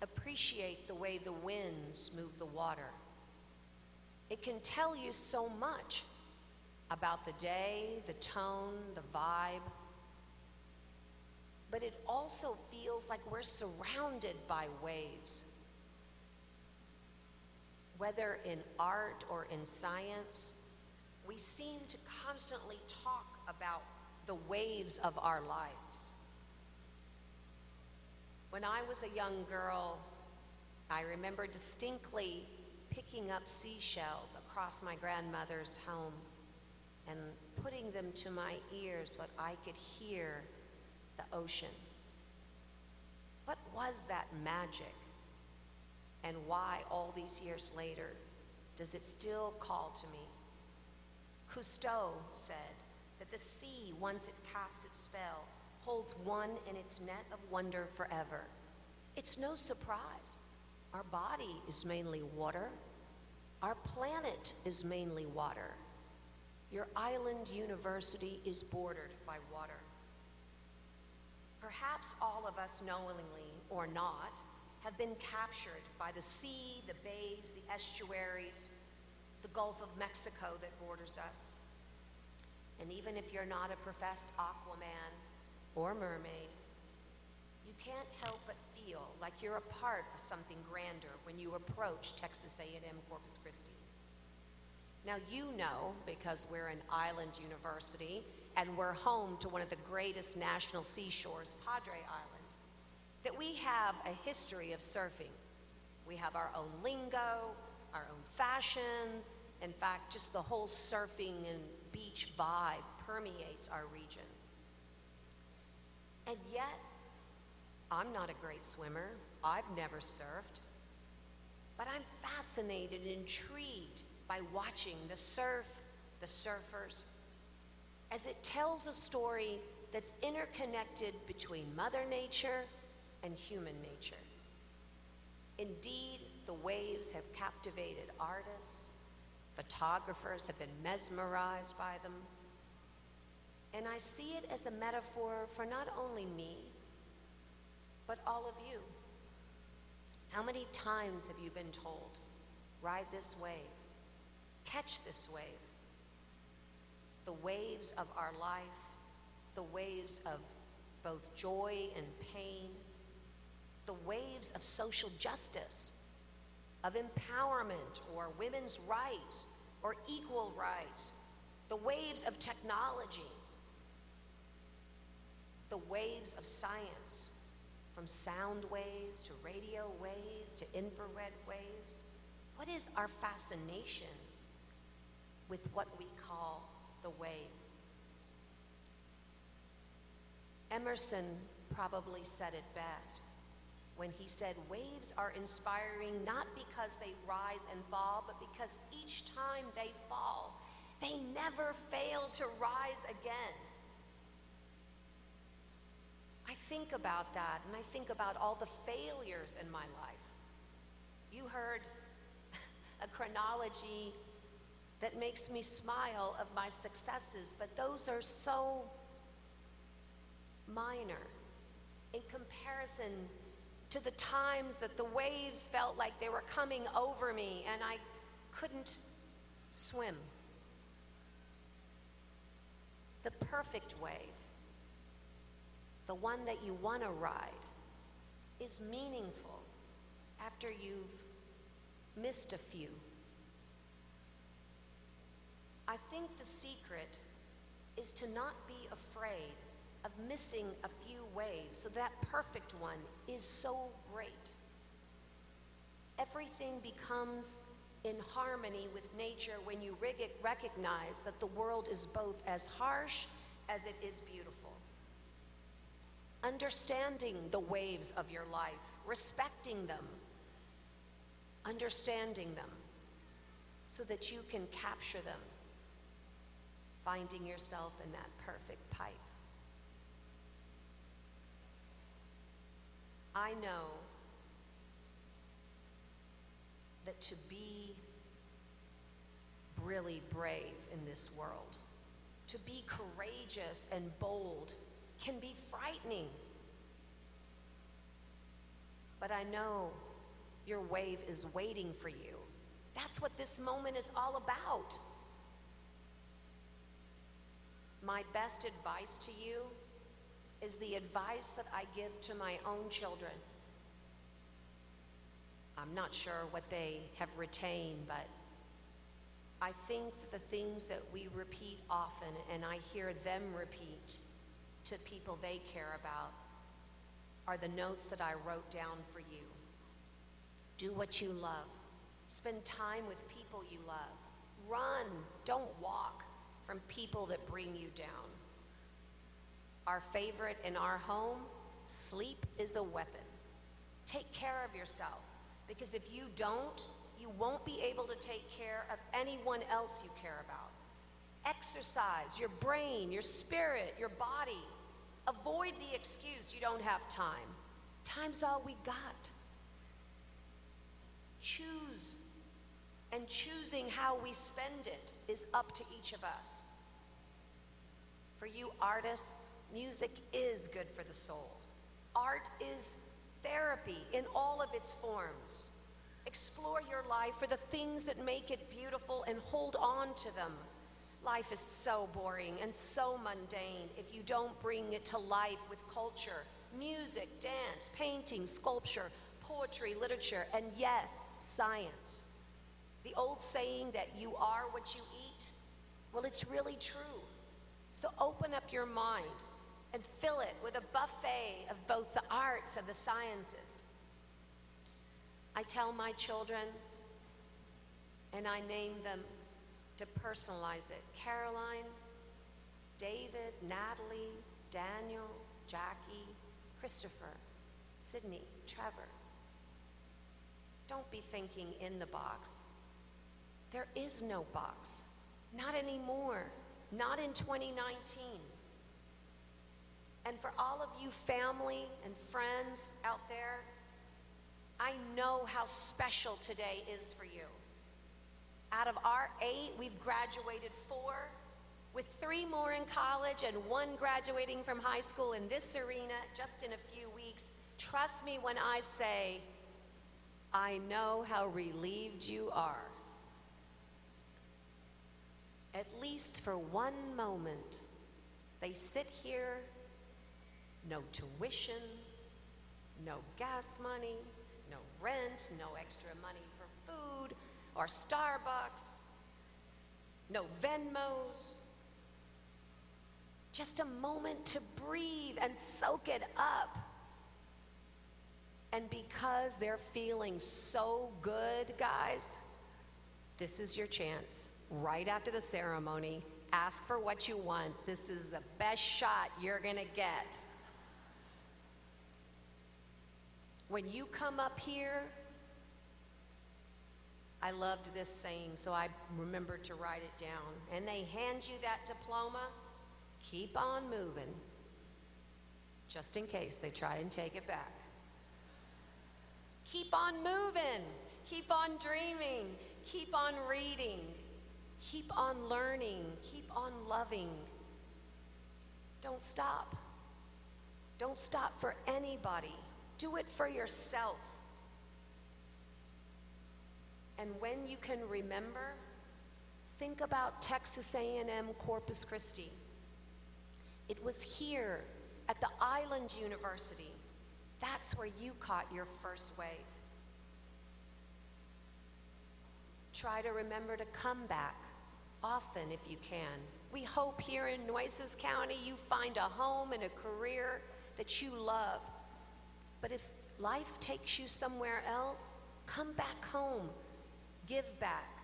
appreciate the way the winds move the water. It can tell you so much about the day, the tone, the vibe, but it also feels like we're surrounded by waves. Whether in art or in science, we seem to constantly talk about the waves of our lives. When I was a young girl, I remember distinctly picking up seashells across my grandmother's home and putting them to my ears so that I could hear the ocean. What was that magic? And why, all these years later, does it still call to me? Cousteau said that the sea, once it casts its spell, holds one in its net of wonder forever. It's no surprise. Our body is mainly water. Our planet is mainly water. Your island university is bordered by water. Perhaps all of us, knowingly or not, have been captured by the sea, the bays, the estuaries, the Gulf of Mexico that borders us. And even if you're not a professed Aquaman or mermaid, you can't help but feel like you're a part of something grander when you approach Texas A&M Corpus Christi. Now you know, because we're an island university and we're home to one of the greatest national seashores, Padre Island, that we have a history of surfing. We have our own lingo, our own fashion. In fact, just the whole surfing and beach vibe permeates our region. And yet, I'm not a great swimmer. I've never surfed. But I'm fascinated and intrigued by watching the surf, the surfers, as it tells a story that's interconnected between Mother Nature and human nature. Indeed, the waves have captivated artists, photographers have been mesmerized by them, and I see it as a metaphor for not only me, but all of you. How many times have you been told, ride this wave, catch this wave? The waves of our life, the waves of both joy and pain, the waves of social justice, of empowerment or women's rights or equal rights, the waves of technology, the waves of science, from sound waves to radio waves to infrared waves. What is our fascination with what we call the wave? Emerson probably said it best when he said, waves are inspiring not because they rise and fall, but because each time they fall, they never fail to rise again. I think about that, and I think about all the failures in my life. You heard a chronology that makes me smile of my successes, but those are so minor in comparison to the times that the waves felt like they were coming over me and I couldn't swim. The perfect wave, the one that you want to ride, is meaningful after you've missed a few. I think the secret is to not be afraid of missing a few waves, so that perfect one is so great. Everything becomes in harmony with nature when you recognize that the world is both as harsh as it is beautiful. Understanding the waves of your life, respecting them, understanding them, so that you can capture them, finding yourself in that perfect pipe. I know that to be really brave in this world, to be courageous and bold, can be frightening. But I know your wave is waiting for you. That's what this moment is all about. My best advice to you is the advice that I give to my own children. I'm not sure what they have retained, but I think that the things that we repeat often, and I hear them repeat to people they care about, are the notes that I wrote down for you. Do what you love. Spend time with people you love. Run, don't walk from people that bring you down. Our favorite in our home, sleep is a weapon. Take care of yourself, because if you don't, you won't be able to take care of anyone else you care about. Exercise your brain, your spirit, your body. Avoid the excuse you don't have time. Time's all we got. Choose, and choosing how we spend it is up to each of us. For you artists, music is good for the soul. Art is therapy in all of its forms. Explore your life for the things that make it beautiful and hold on to them. Life is so boring and so mundane if you don't bring it to life with culture, music, dance, painting, sculpture, poetry, literature, and yes, science. The old saying that you are what you eat, well, it's really true. So open up your mind and fill it with a buffet of both the arts and the sciences. I tell my children, and I name them to personalize it: Caroline, David, Natalie, Daniel, Jackie, Christopher, Sydney, Trevor. Don't be thinking in the box. There is no box. Not anymore. Not in 2019. And for all of you family and friends out there, I know how special today is for you. Out of our 8, we've graduated 4, with 3 more in college and 1 graduating from high school in this arena just in a few weeks. Trust me when I say, I know how relieved you are. At least for one moment, they sit here, no tuition, no gas money, no rent, no extra money for food or Starbucks, no Venmos. Just a moment to breathe and soak it up. And because they're feeling so good, guys, this is your chance. Right after the ceremony, ask for what you want. This is the best shot you're gonna get. When you come up here, I loved this saying, so I remembered to write it down. And they hand you that diploma, keep on moving, just in case they try and take it back. Keep on moving, keep on dreaming, keep on reading, Keep on learning, keep on loving. Don't stop. Don't stop for anybody. Do it for yourself. And when you can remember, think about Texas A&M Corpus Christi. It was here at the Island University. That's where you caught your first wave. Try to remember to come back often if you can. We hope here in Nueces County you find a home and a career that you love. But if life takes you somewhere else, come back home. Give back.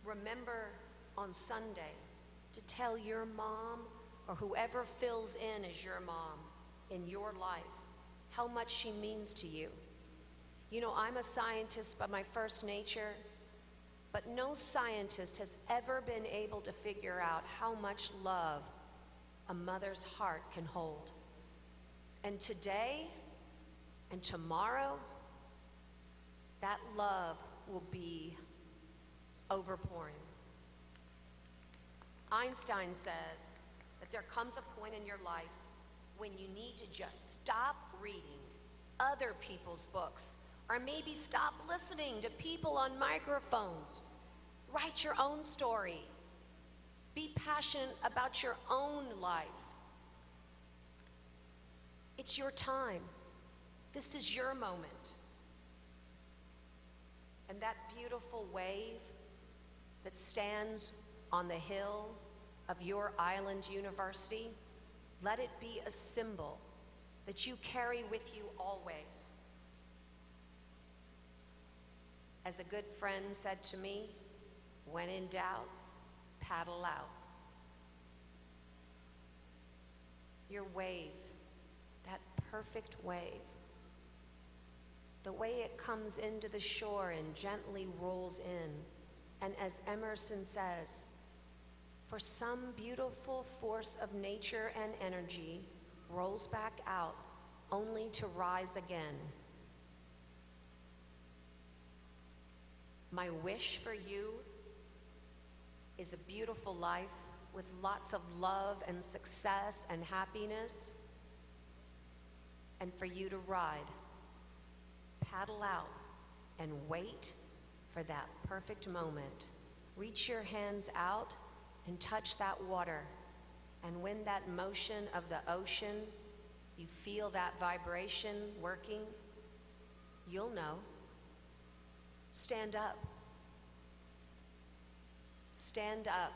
Remember on Sunday to tell your mom or whoever fills in as your mom in your life how much she means to you. You know, I'm a scientist by my first nature, but no scientist has ever been able to figure out how much love a mother's heart can hold. And today and tomorrow, that love will be overpouring. Einstein says that there comes a point in your life when you need to just stop reading other people's books, or maybe stop listening to people on microphones. Write your own story. Be passionate about your own life. It's your time. This is your moment. And that beautiful wave that stands on the hill of your island university, let it be a symbol that you carry with you always. As a good friend said to me, when in doubt, paddle out. Your wave, that perfect wave, the way it comes into the shore and gently rolls in, and as Emerson says, for some beautiful force of nature and energy rolls back out only to rise again. My wish for you is a beautiful life with lots of love and success and happiness, and for you to ride, paddle out, and wait for that perfect moment. Reach your hands out and touch that water, and when that motion of the ocean, you feel that vibration working, you'll know. Stand up. Stand up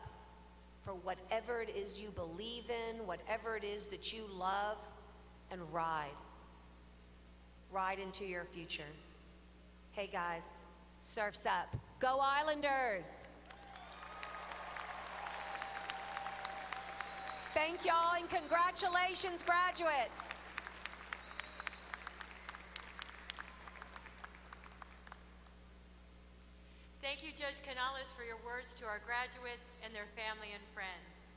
for whatever it is you believe in, whatever it is that you love, and ride. Ride into your future. Hey guys, surf's up. Go Islanders! Thank y'all and congratulations, graduates. Thank you, Judge Canales, for your words to our graduates and their family and friends.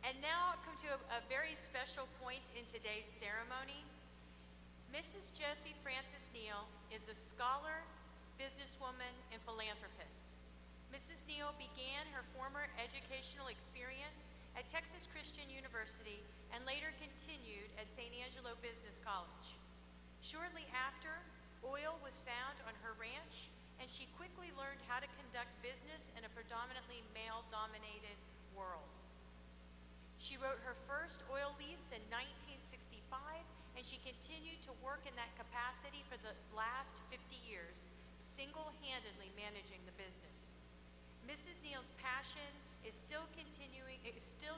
And now come to a very special point in today's ceremony. Mrs. Jessie Francis Neal is a scholar, businesswoman, and philanthropist. Mrs. Neal began her former educational experience at Texas Christian University and later continued at St. Angelo Business College. Shortly after, oil was found on her ranch, and she quickly learned how to conduct business in a predominantly male-dominated world. She wrote her first oil lease in 1965, and she continued to work in that capacity for the last 50 years, single-handedly managing the business. Mrs. Neal's passion is still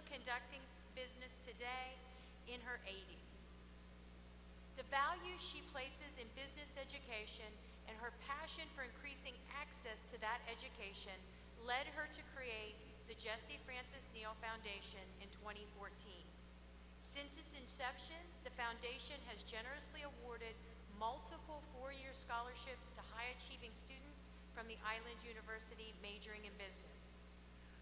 conducting business today in her 80s. The value she places in business education and her passion for increasing access to that education led her to create the Jessie Francis Neal Foundation in 2014. Since its inception, the foundation has generously awarded multiple four-year scholarships to high-achieving students from the Island University majoring in business.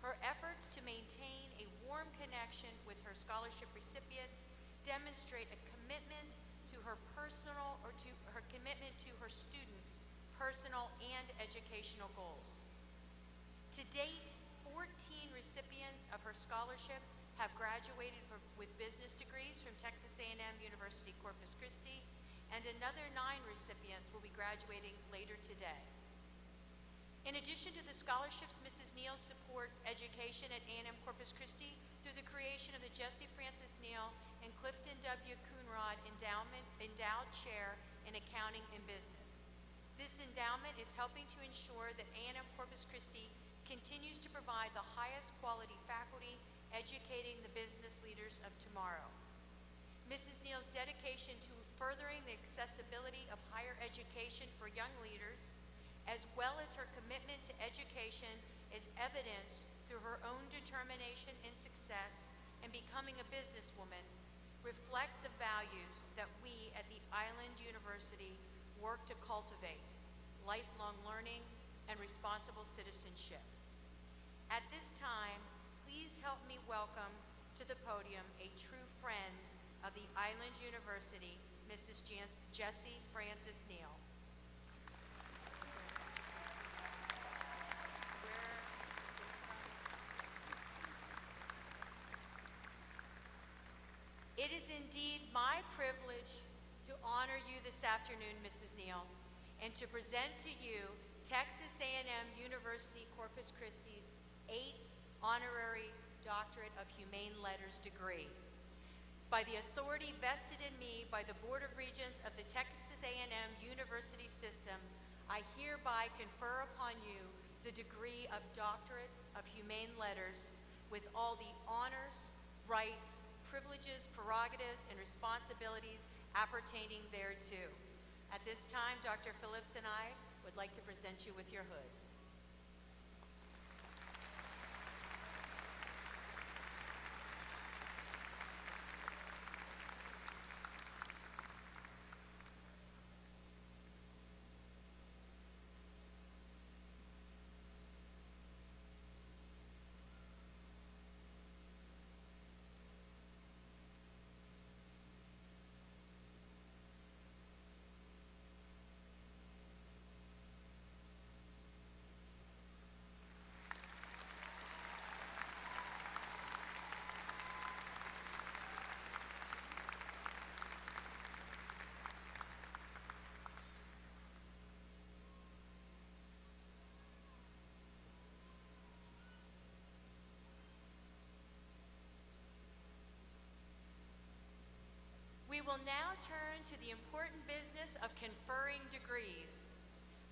Her efforts to maintain a warm connection with her scholarship recipients demonstrate a commitment to her commitment to her students' personal and educational goals. To date, 14 recipients of her scholarship have graduated with business degrees from Texas A&M University Corpus Christi, and another 9 recipients will be graduating later today. In addition to the scholarships, Mrs. Neal supports education at A&M Corpus Christi through the creation of the Jessie Francis Neal and Clifton W. Coonrod Endowed Chair in Accounting and Business. This endowment is helping to ensure that A&M Corpus Christi continues to provide the highest quality faculty educating the business leaders of tomorrow. Mrs. Neal's dedication to furthering the accessibility of higher education for young leaders, as well as her commitment to education, is evidenced through her own determination and success in becoming a businesswoman, reflect the values that we at the Island University work to cultivate: lifelong learning and responsible citizenship. At this time, please help me welcome to the podium a true friend of the Island University, Mrs. Jessie Francis Neal. It is indeed my privilege to honor you this afternoon, Mrs. Neal, and to present to you Texas A&M University Corpus Christi's 8th Honorary Doctorate of Humane Letters degree. By the authority vested in me by the Board of Regents of the Texas A&M University System, I hereby confer upon you the degree of Doctorate of Humane Letters with all the honors, rights, privileges, prerogatives, and responsibilities appertaining thereto. At this time, Dr. Phillips and I would like to present you with your hood. We will now turn to the important business of conferring degrees.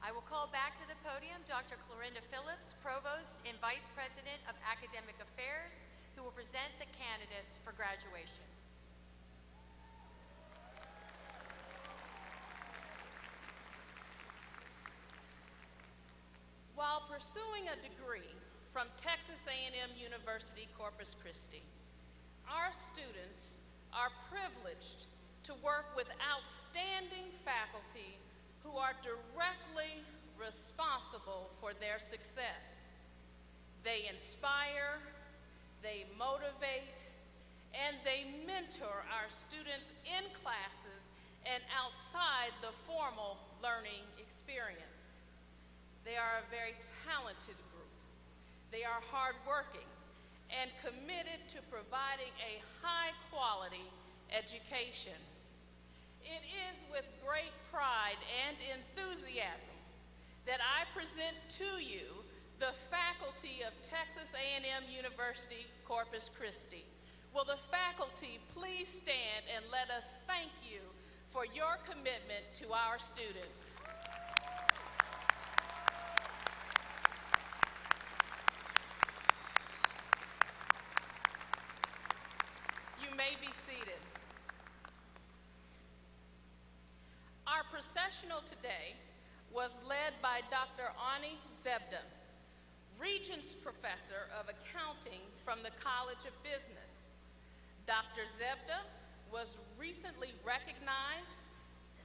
I will call back to the podium Dr. Clorinda Phillips, Provost and Vice President of Academic Affairs, who will present the candidates for graduation. While pursuing a degree from Texas A&M University Corpus Christi, our students are privileged to work with outstanding faculty who are directly responsible for their success. They inspire, they motivate, and they mentor our students in classes and outside the formal learning experience. They are a very talented group. They are hardworking and committed to providing a high-quality education. It is with great pride and enthusiasm that I present to you the faculty of Texas A&M University Corpus Christi. Will the faculty please stand and let us thank you for your commitment to our students. You may be seated. Our processional today was led by Dr. Ani Zebda, Regents Professor of Accounting from the College of Business. Dr. Zebda was recently recognized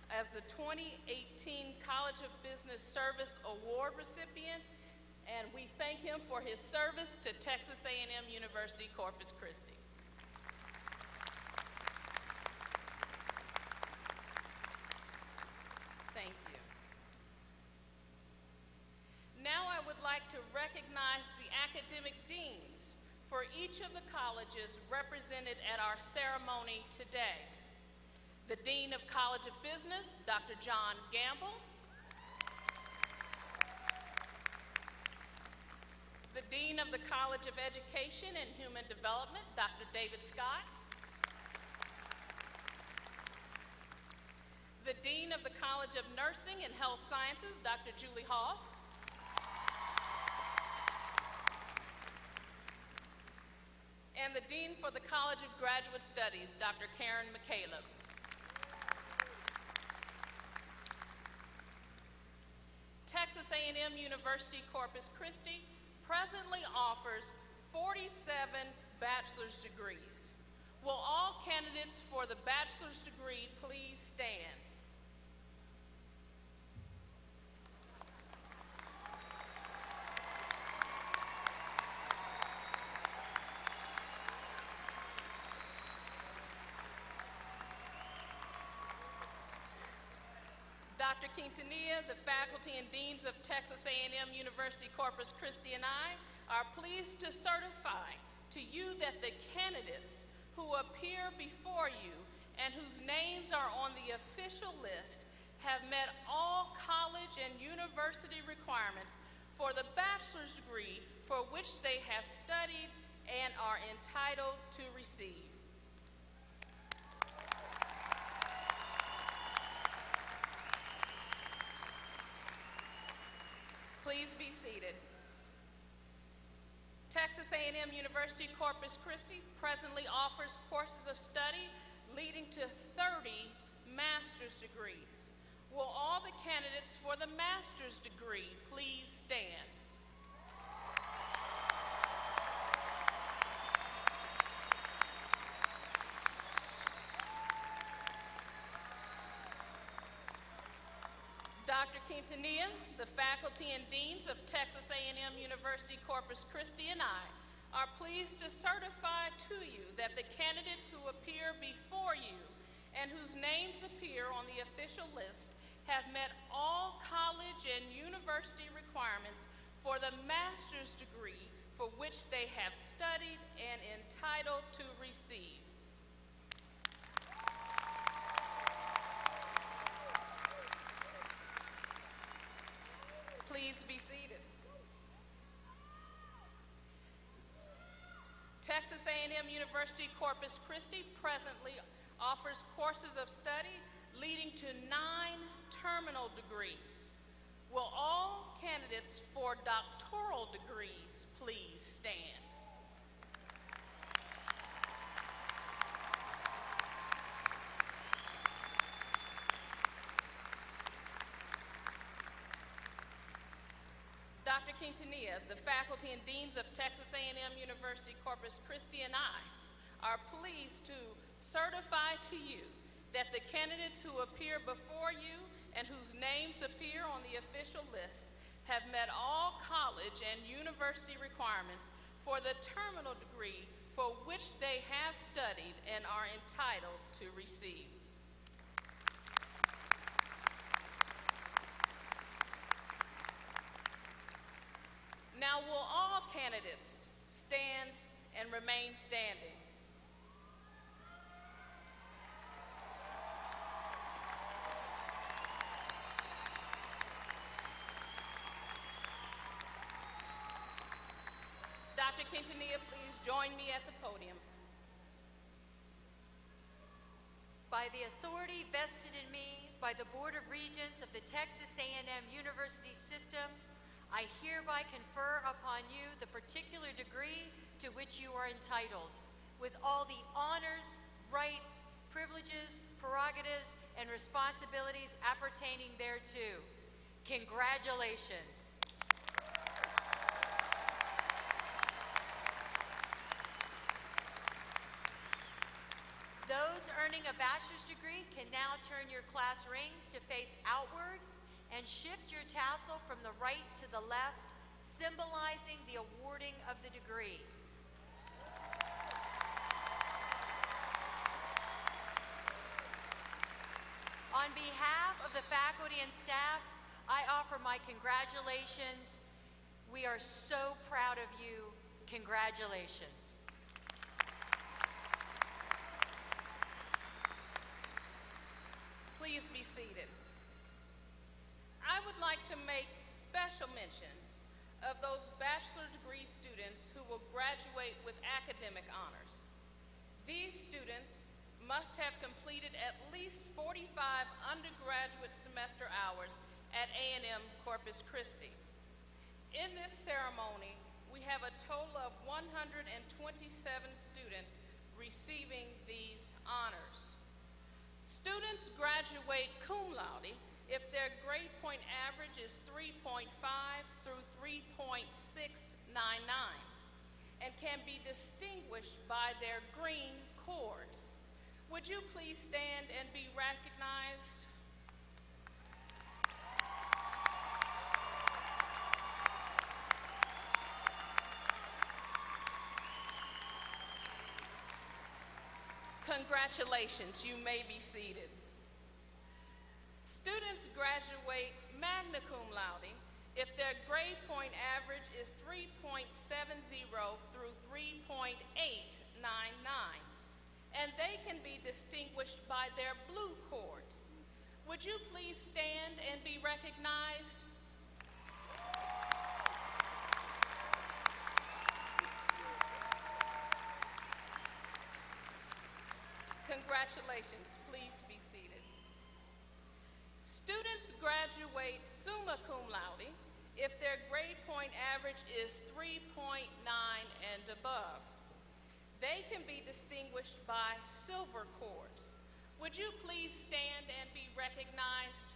as the 2018 College of Business Service Award recipient, and we thank him for his service to Texas A&M University Corpus Christi. Thank you. like to recognize the academic deans for each of the colleges represented at our ceremony today. The Dean of College of Business, Dr. John Gamble. The Dean of the College of Education and Human Development, Dr. David Scott. The Dean of the College of Nursing and Health Sciences, Dr. Julie Hoff. And the Dean for the College of Graduate Studies, Dr. Karen McCaleb. Texas A&M University Corpus Christi presently offers 47 bachelor's degrees. Will all candidates for the bachelor's degree please stand? Dr. Quintanilla, the faculty and deans of Texas A&M University Corpus Christi and I are pleased to certify to you that the candidates who appear before you and whose names are on the official list have met all college and university requirements for the bachelor's degree for which they have studied and are entitled to receive. Please be seated. Texas A&M University Corpus Christi presently offers courses of study leading to 30 master's degrees. Will all the candidates for the master's degree please stand? Dr. Quintanilla, the faculty and deans of Texas A&M University Corpus Christi and I are pleased to certify to you that the candidates who appear before you and whose names appear on the official list have met all college and university requirements for the master's degree for which they have studied and entitled to receive. Please be seated. Texas A&M University Corpus Christi presently offers courses of study leading to 9 terminal degrees. Will all candidates for doctoral degrees please stand? Dr. Quintanilla, the faculty and deans of Texas A&M University Corpus Christi and I are pleased to certify to you that the candidates who appear before you and whose names appear on the official list have met all college and university requirements for the terminal degree for which they have studied and are entitled to receive. Now, will all candidates stand and remain standing? Dr. Quintanilla, please join me at the podium. By the authority vested in me by the Board of Regents of the Texas A&M University System, I hereby confer upon you the particular degree to which you are entitled, with all the honors, rights, privileges, prerogatives, and responsibilities appertaining thereto. Congratulations. Those earning a bachelor's degree can now turn your class rings to face outward and shift your tassel from the right to the left, symbolizing the awarding of the degree. On behalf of the faculty and staff, I offer my congratulations We are so proud of you. Congratulations. Please be seated. I would like to make special mention of those bachelor degree students who will graduate with academic honors. These students must have completed at least 45 undergraduate semester hours at A&M Corpus Christi. In this ceremony, we have a total of 127 students receiving these honors. Students graduate cum laude if their grade point average is 3.5 through 3.699 and can be distinguished by their green cords. Would you please stand and be recognized? Congratulations, you may be seated. Students graduate magna cum laude if their grade point average is 3.70 through 3.899, and they can be distinguished by their blue cords. Would you please stand and be recognized? Congratulations, please be seated. Students graduate summa cum laude if their grade point average is 3.9 and above. They can be distinguished by silver cords. Would you please stand and be recognized?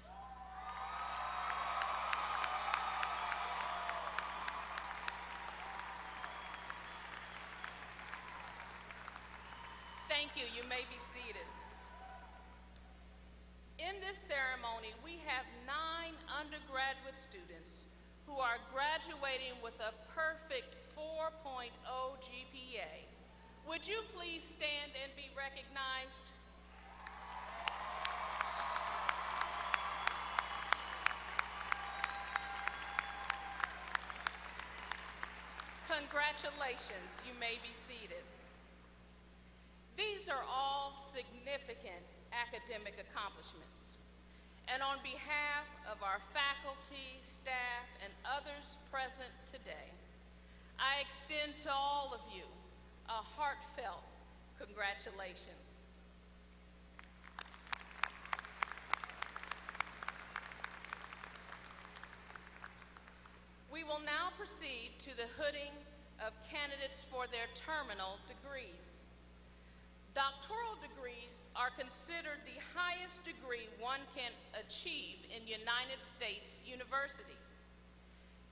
Thank you. You may be seated. In this ceremony, we have 9 undergraduate students who are graduating with a perfect 4.0 GPA. Would you please stand and be recognized? Congratulations. You may be seated. These are all significant academic accomplishments. And on behalf of our faculty, staff, and others present today, I extend to all of you a heartfelt congratulations. We will now proceed to the hooding of candidates for their terminal degrees. Doctoral degrees are considered the highest degree one can achieve in United States universities.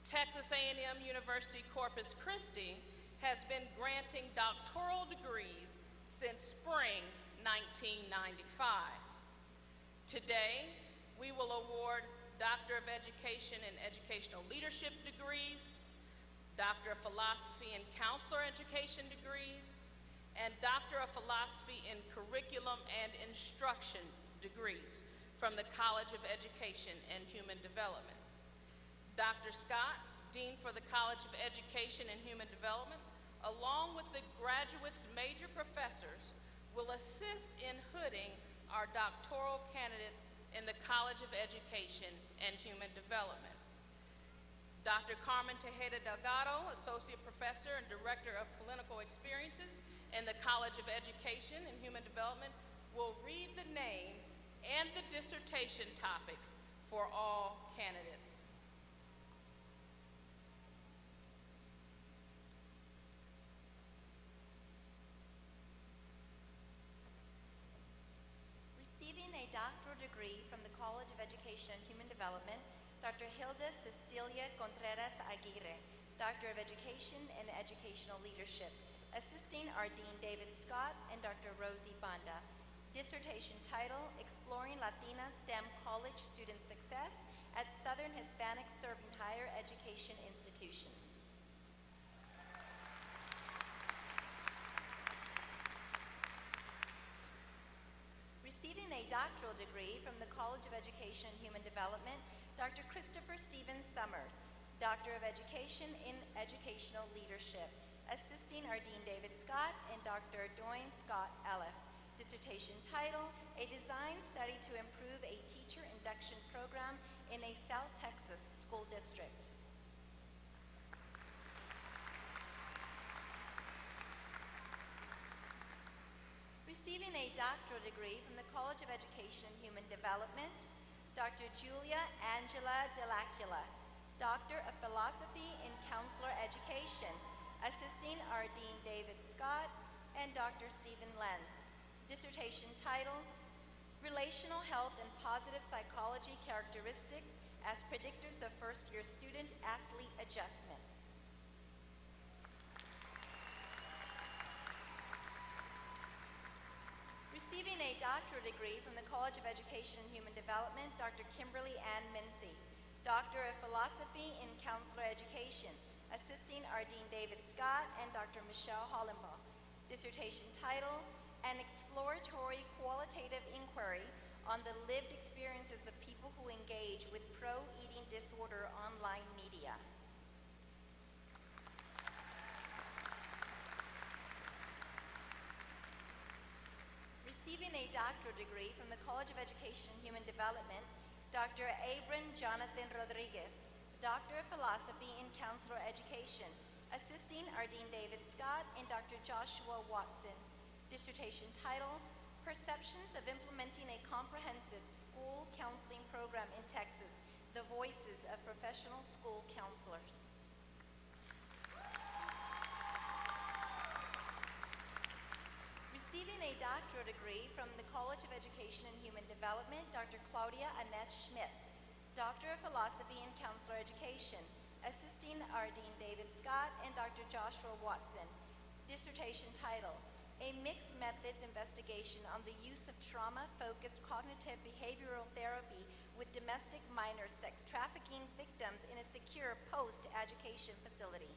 Texas A&M University Corpus Christi has been granting doctoral degrees since spring 1995. Today, we will award Doctor of Education and Educational Leadership degrees, Doctor of Philosophy and Counselor Education degrees, and Doctor of Philosophy in Curriculum and Instruction degrees from the College of Education and Human Development. Dr. Scott, Dean for the College of Education and Human Development, along with the graduates' major professors, will assist in hooding our doctoral candidates in the College of Education and Human Development. Dr. Carmen Tejeda Delgado, Associate Professor and Director of Clinical Experiences in the College of Education and Human Development, will read the names and the dissertation topics for all candidates. Receiving a doctoral degree from the College of Education and Human Development, Dr. Hilda Cecilia Contreras Aguirre, Doctor of Education and Educational Leadership. Assisting are Dean David Scott and Dr. Rosie Banda. Dissertation title, Exploring Latina STEM College Student Success at Southern Hispanic Servant Higher Education Institutions. Receiving a doctoral degree from the College of Education and Human Development, Dr. Christopher Stevens Summers, Doctor of Education in Educational Leadership. Assisting are Dean David Scott and Dr. Doyne Scott Elliff. Dissertation title, A Design Study to Improve a Teacher Induction Program in a South Texas School District. Receiving a doctoral degree from the College of Education and Human Development, Dr. Julia Angela Delacula, Doctor of Philosophy in Counselor Education. Assisting are Dean David Scott and Dr. Stephen Lenz. Dissertation title, Relational Health and Positive Psychology Characteristics as Predictors of First-Year Student-Athlete Adjustment. Receiving a doctoral degree from the College of Education and Human Development, Dr. Kimberly Ann Mincy, Doctor of Philosophy in Counselor Education. Assisting are Dean David Scott and Dr. Michelle Hollenbaugh. Dissertation title, An Exploratory Qualitative Inquiry on the Lived Experiences of People Who Engage with Pro-Eating Disorder Online Media. Receiving a doctoral degree from the College of Education and Human Development, Dr. Abram Jonathan Rodriguez, Doctor of Philosophy in Counselor Education. Assisting are Dean David Scott and Dr. Joshua Watson. Dissertation title, Perceptions of Implementing a Comprehensive School Counseling Program in Texas, The Voices of Professional School Counselors. Receiving a doctoral degree from the College of Education and Human Development, Dr. Claudia Annette Schmidt, Doctor of Philosophy in Counselor Education. Assisting are Dean David Scott and Dr. Joshua Watson. Dissertation title, A Mixed Methods Investigation on the Use of Trauma-Focused Cognitive Behavioral Therapy with Domestic Minor Sex Trafficking Victims in a Secure Post-Education Facility.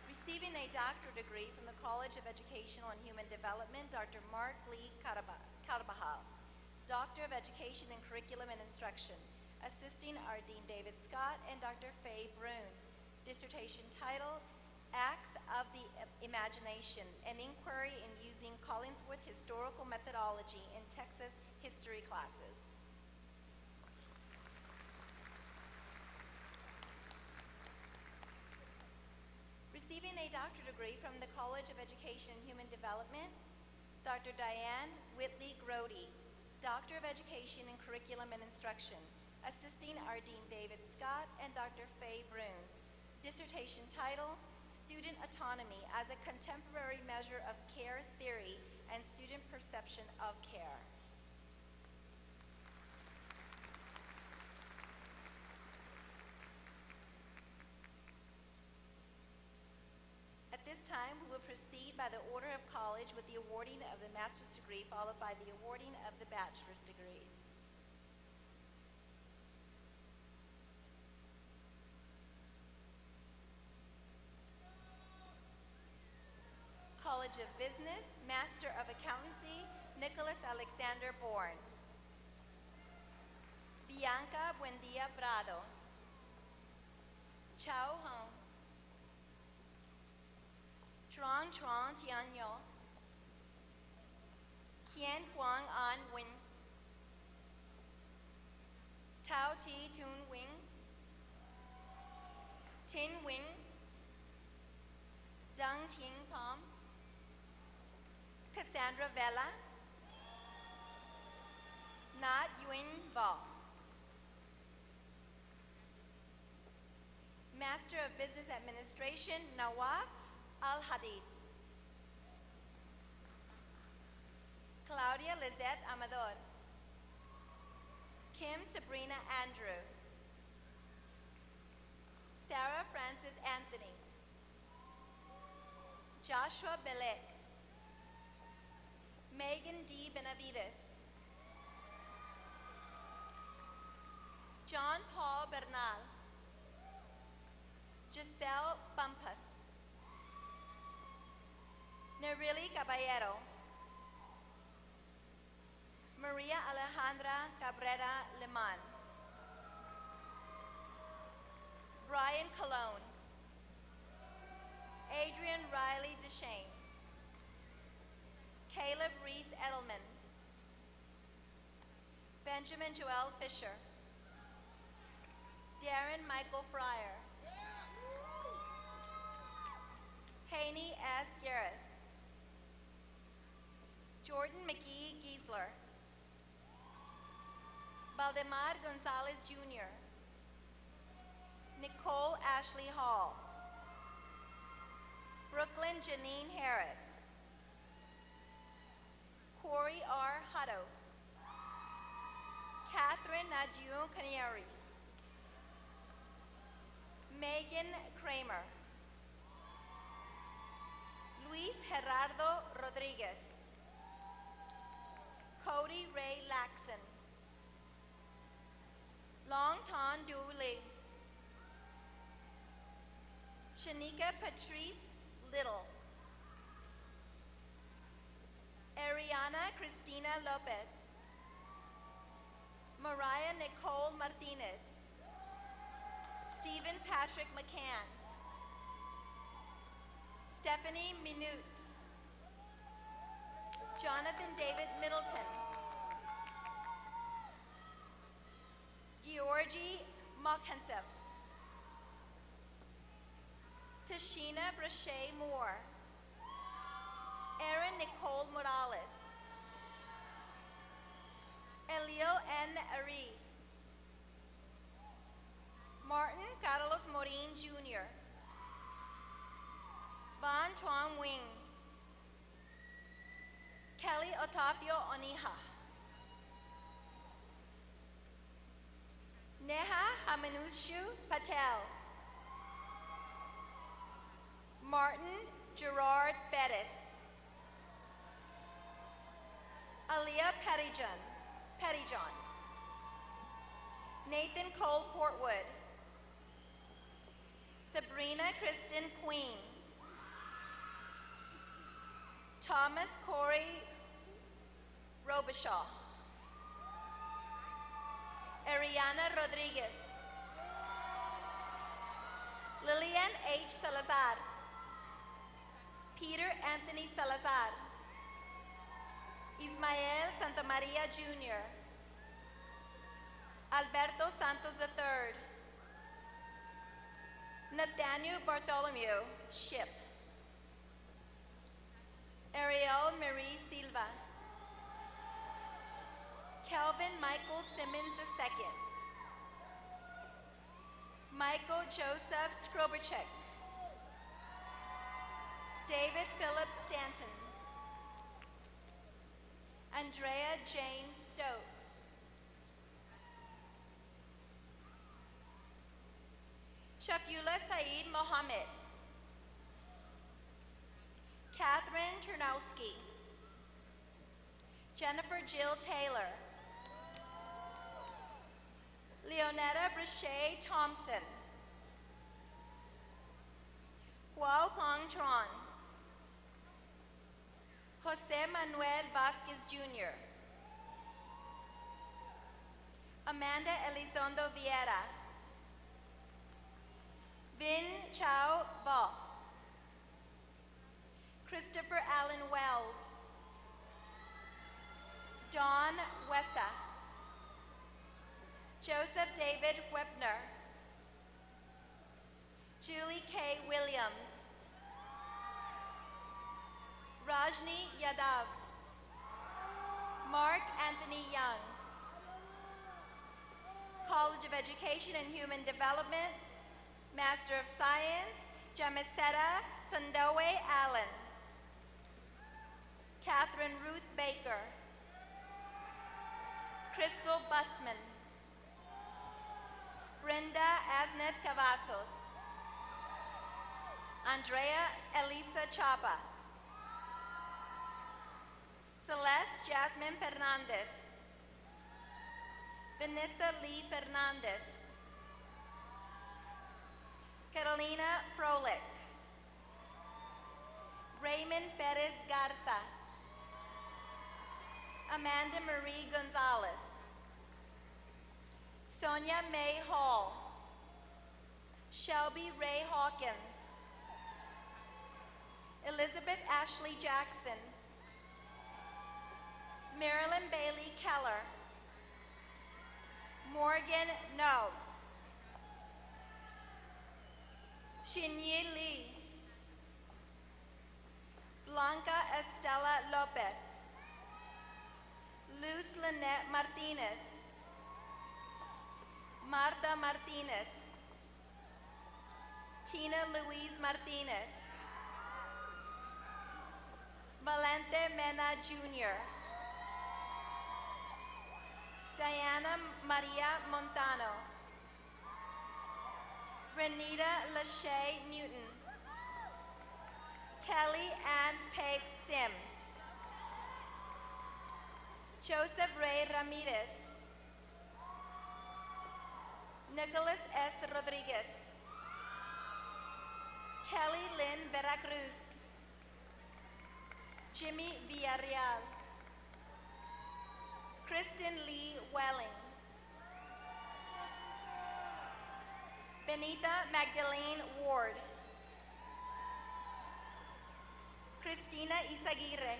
Receiving a doctoral degree from the College of Educational and Human Development, Dr. Mark Lee Carvajal, Doctor of Education in Curriculum and Instruction. Assisting are Dean David Scott and Dr. Faye Brune. Dissertation title, Acts of the Imagination, an inquiry in using Collinsworth historical methodology in Texas history classes. Receiving a doctorate degree from the College of Education and Human Development, Dr. Diane Whitley Grody, Doctor of Education in Curriculum and Instruction. Assisting are Dean David Scott and Dr. Faye Brune. Dissertation title, Student Autonomy as a Contemporary Measure of Care Theory and Student Perception of Care. At this time, we will proceed by the order of college with the awarding of the master's degree, followed by the awarding of the bachelor's degrees. College of Business, Master of Accountancy, Nicholas Alexander Bourne. Bianca Buendia Prado. Chao Hong. Truong Truong Tian Yo. Kien Huang An Wing. Tao Ti Tun Wing. Tin Wing. Deng Ting Pom. Cassandra Vela. Nat Yuen Vo. Master of Business Administration, Nawaf Al-Hadid. Claudia Lizette Amador. Kim Sabrina Andrew. Sarah Francis Anthony. Joshua Belek. Megan D. Benavides. John Paul Bernal. Giselle Bumpas. Nerili Caballero. Maria Alejandra Cabrera Liman, Brian Colon, Adrian Riley Deshane, Caleb Reese Edelman, Benjamin Joel Fisher, Darren Michael Fryer, Haney S. Garris, Jordan McGee Giesler, Valdemar Gonzalez Jr., Nicole Ashley Hall, Brooklyn Janine Harris, Corey R. Hutto, Catherine Nadiu Canary, Megan Kramer, Luis Gerardo Rodriguez, Cody Ray Laxon, Longton Dooley, Shanika Patrice Little, Ariana Cristina Lopez, Mariah Nicole Martinez, Stephen Patrick McCann, Stephanie Minute, Jonathan David Middleton, Georgie Mokhensev, Tashina Brachet Moore, Erin Nicole Morales, Eliel N. Ari, Martin Carlos Morin Jr., Van Tuan Wing, Kelly Otafio Oniha, Neha Hamanushu Patel, Martin Gerard Bettis, Aliyah Pettyjohn, Nathan Cole Portwood, Sabrina Kristen Queen, Thomas Corey Robichaud, Ariana Rodriguez, Lillian H. Salazar, Peter Anthony Salazar, Ismael Santamaria Jr., Alberto Santos III, Nathaniel Bartholomew Ship, Ariel Marie Silva, Kelvin Michael Simmons II, Michael Joseph Skroberchek, David Philip Stanton, Andrea Jane Stokes, Shafula Saeed Mohammed, Catherine Turnowski, Jennifer Jill Taylor, Leonetta Brachet Thompson, Huao Kong Tron, Jose Manuel Vasquez Jr., Amanda Elizondo Vieira, Vin Chao Vo, Christopher Allen Wells, Don Wessa, Joseph David Webner, Julie K. Williams, Rajni Yadav, Mark Anthony Young, College of Education and Human Development, Master of Science, Jamiseta Sandowe Allen, Catherine Ruth Baker, Crystal Busman, Brenda Asneth Cavazos, Andrea Elisa Chapa, Celeste Jasmine Fernandez, Vanessa Lee Fernandez, Carolina Froelich, Raymond Perez Garza, Amanda Marie Gonzalez. Sonia May Hall. Shelby Ray Hawkins. Elizabeth Ashley Jackson. Marilyn Bailey Keller. Morgan Knowles. Xinyi Lee. Blanca Estela Lopez. Luz Lynette Martinez. Marta Martinez. Tina Louise Martinez. Valente Mena Jr. Diana Maria Montano. Renita Lachey Newton. Kelly Ann Pape Sims. Joseph Ray Ramirez. Nicholas S. Rodriguez. Kelly Lynn Veracruz. Jimmy Villarreal. Kristen Lee Welling. Benita Magdalene Ward. Christina Isaguirre.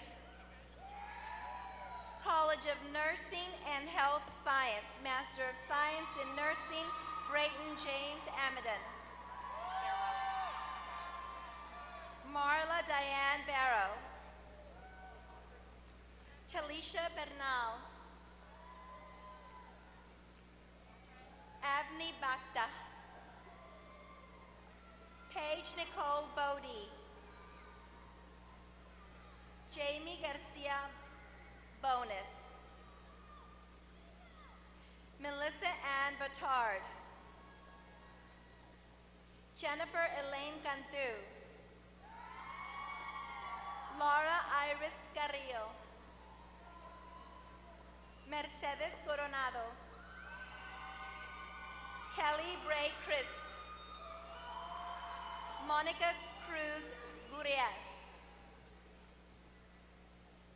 College of Nursing and Health Science, Master of Science in Nursing, Brayton James Amadon. Marla Diane Barrow. Talisha Bernal. Avni Bhakta. Paige Nicole Bodie. Jamie Garcia Bonus. Melissa Ann Batard. Jennifer Elaine Cantu. Laura Iris Carrillo. Mercedes Coronado. Kelly Bray Crisp. Monica Cruz Gurriel.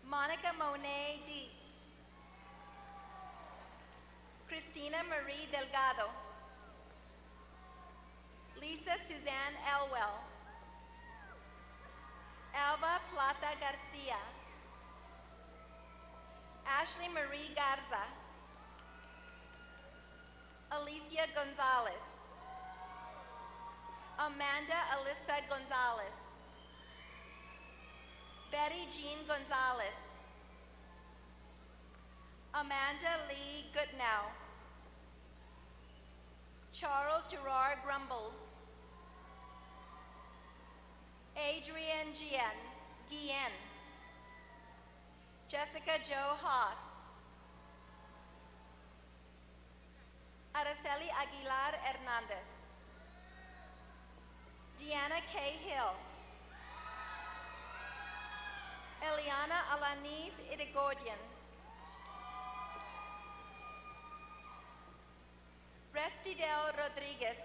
Monica Monet Dietz. Christina Marie Delgado. Lisa Suzanne Elwell. Alba Plata Garcia. Ashley Marie Garza. Alicia Gonzalez. Amanda Alyssa Gonzalez. Betty Jean Gonzalez. Amanda Lee Goodnow. Charles Gerard Grumbles. Adrian Guillen. Jessica Jo Haas. Araceli Aguilar Hernandez. Deanna K. Hill. Eliana Alanis Irigoyen. Restidel Rodriguez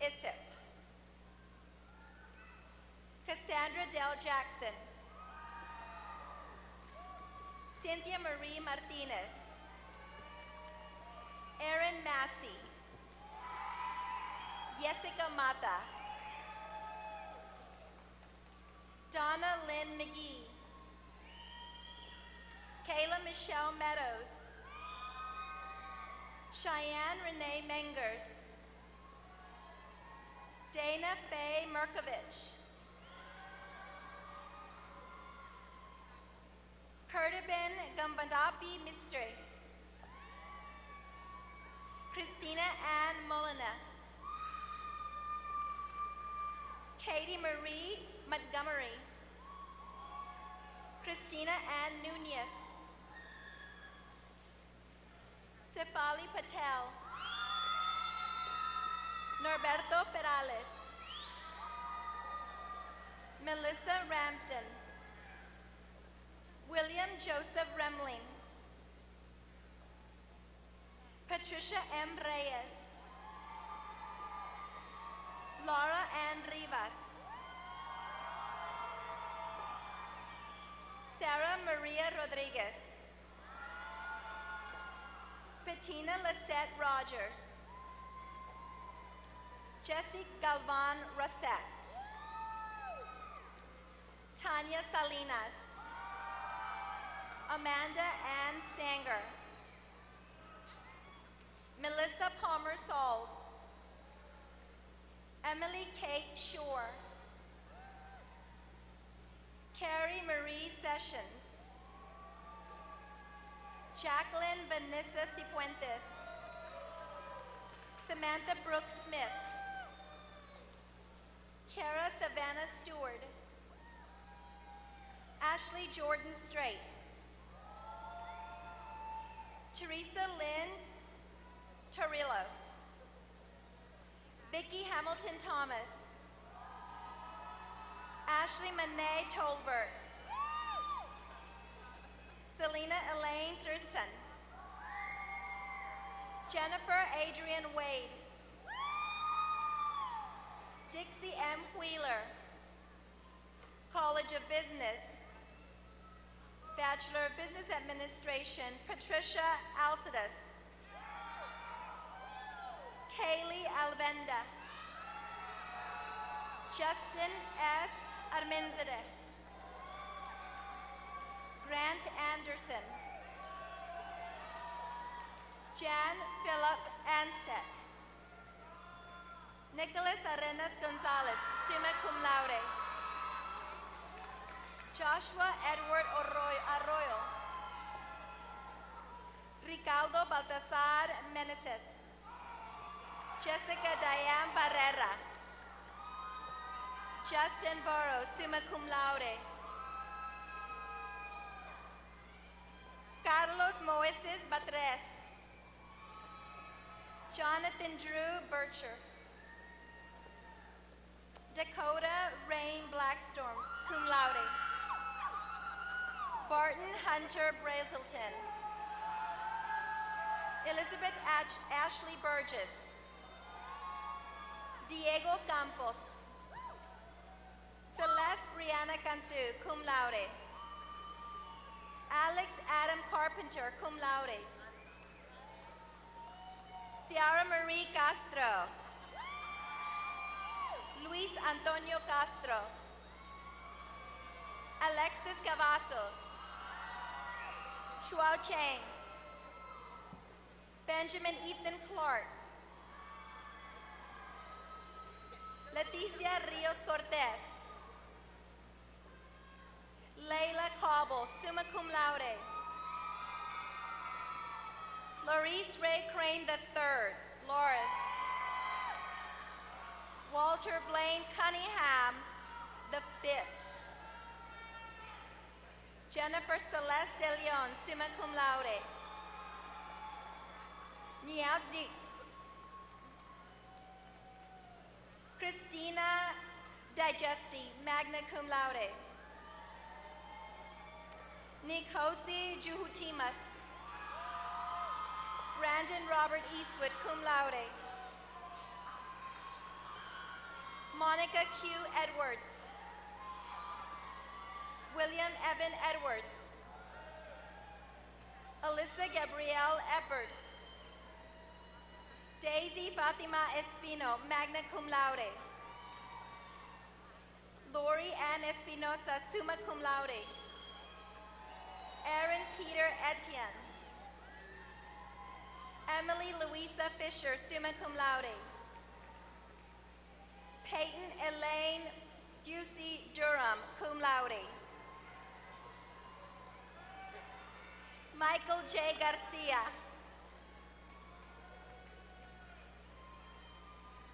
Isip. Cassandra Del Jackson. Cynthia Marie Martinez. Erin Massey. Jessica Mata. Donna Lynn McGee. Kayla Michelle Meadows. Cheyenne Renee Mengers. Dana Faye Merkovich. Kurtibin Gambadapi Mistre. Christina Ann Molina. Katie Marie Montgomery. Christina Ann Nunez. Sefali Patel. Norberto Perales. Melissa Ramsden. William Joseph Remling. Patricia M. Reyes. Laura Ann Rivas. Sarah Maria Rodriguez. Bettina Lisette Rogers. Jessie Galvan Rosette. Tanya Salinas. Amanda Ann Sanger. Melissa Palmer Solve. Emily Kate Shore. Carrie Marie Sessions. Jacqueline Vanessa Cifuentes. Samantha Brooke Smith. Kara Savannah Stewart. Ashley Jordan Strait. Teresa Lynn Torillo. Vicki Hamilton Thomas. Ashley Monet Tolbert. Selena Elaine Thurston. Jennifer Adrian Wade. Dixie M. Wheeler. College of Business. Bachelor of Business Administration, Patricia Alcides. Kaylee Alvenda. Justin S. Armenzade. Grant Anderson. Jan Philip Anstedt. Nicholas Arenas Gonzalez, summa cum laude. Joshua Edward Arroyo. Ricardo Baltasar Meneses. Jessica Diane Barrera. Justin Burrows, summa cum laude. Carlos Moises Batres. Jonathan Drew Bircher. Dakota Rain Blackstorm, cum laude. Barton Hunter Brazelton. Elizabeth Ashley Burgess. Diego Campos. Celeste Brianna Cantu, cum laude. Alex Adam Carpenter, cum laude. Ciara Marie Castro. Luis Antonio Castro. Alexis Cavazos. Shuao Cheng. Benjamin Ethan Clark. Leticia Rios Cortez. Layla Cobble, summa cum laude. Laurice Ray Crane III, Loris. Walter Blaine Cunningham V. Jennifer Celeste de Leon, summa cum laude. Niazi. Christina Digesti, magna cum laude. Nikosi Juhutimas. Brandon Robert Eastwood, cum laude. Monica Q. Edwards. William Evan Edwards. Alyssa Gabrielle Eppert. Daisy Fatima Espino, magna cum laude. Lori Ann Espinosa, summa cum laude. Aaron Peter Etienne. Emily Louisa Fisher, summa cum laude. Peyton Elaine Busey Durham, cum laude. Michael J. Garcia.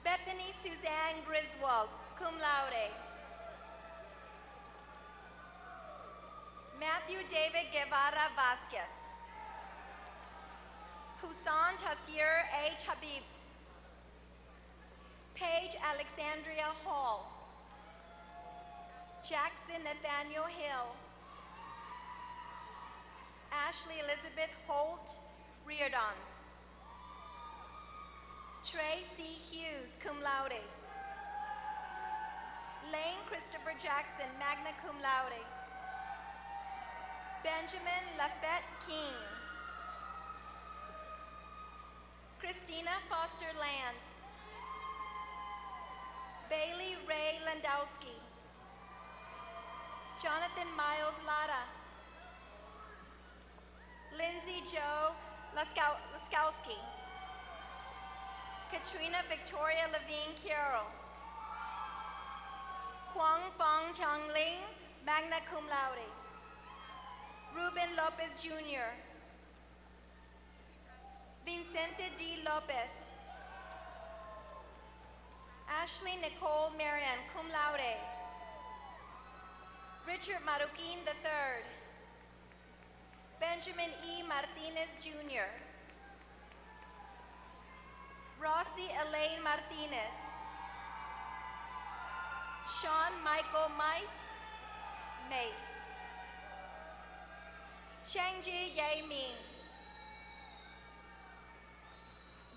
Bethany Suzanne Griswold, cum laude. Matthew David Guevara Vasquez. Husan Tasir H. Habib. Paige Alexandria Hall. Jackson Nathaniel Hill. Ashley Elizabeth Holt Riordans. Trey C. Hughes, cum laude. Lane Christopher Jackson, magna cum laude. Benjamin Lafette King. Christina Foster Land. Bailey Ray Landowski. Jonathan Miles Lara. Lindsay Joe Laskowski. Katrina Victoria Levine Carroll. Kwang Fong Chong Ling, magna cum laude. Ruben Lopez Jr. Vincente D. Lopez. Ashley Nicole Marian, cum laude. Richard Maruquin III. Benjamin E. Martinez Jr. Rossi Elaine Martinez. Sean Michael Mace. Shangji Ye Ming.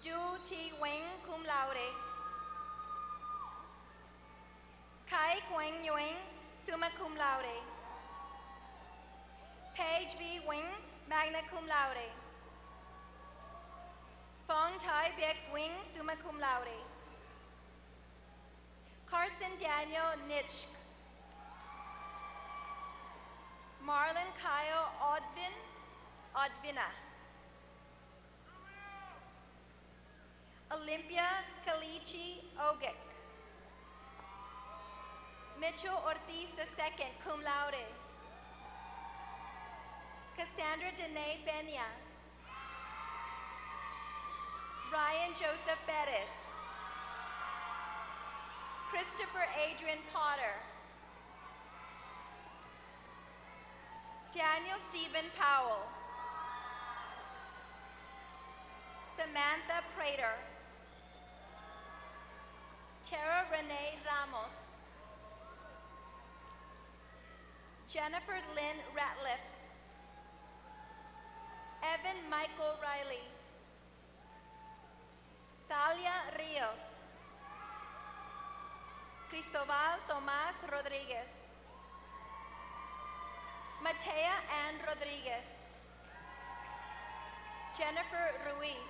Du Ti Wing, cum laude. Kai Quang Nguyen, summa cum laude. Paige V. Wing, magna cum laude. Fong Tai Biek Wing, summa cum laude. Carson Daniel Nitsch. Marlon Kyle Odvina. Olympia Kalichi Ogic. Mitchell Ortiz II, cum laude. Cassandra Dene Benya. Ryan Joseph Bettis. Christopher Adrian Potter. Daniel Stephen Powell. Samantha Prater. Tara Renee Ramos. Jennifer Lynn Ratliff. Evan Michael Riley. Thalia Rios. Cristobal Tomas Rodriguez. Matea Ann Rodriguez. Jennifer Ruiz.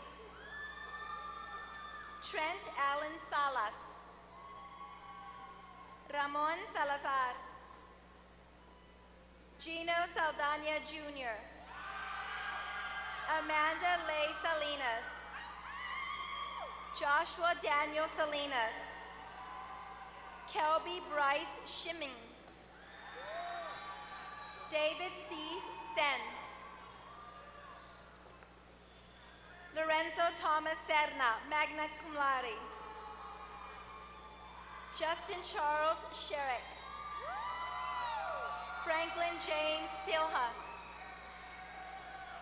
Trent Allen Salas. Ramon Salazar. Gino Saldana Jr. Amanda Leigh Salinas. Joshua Daniel Salinas. Kelby Bryce Shimming. David C. Sen. Lorenzo Thomas Serna, magna cum laude. Justin Charles Sherrick. Franklin James Silha.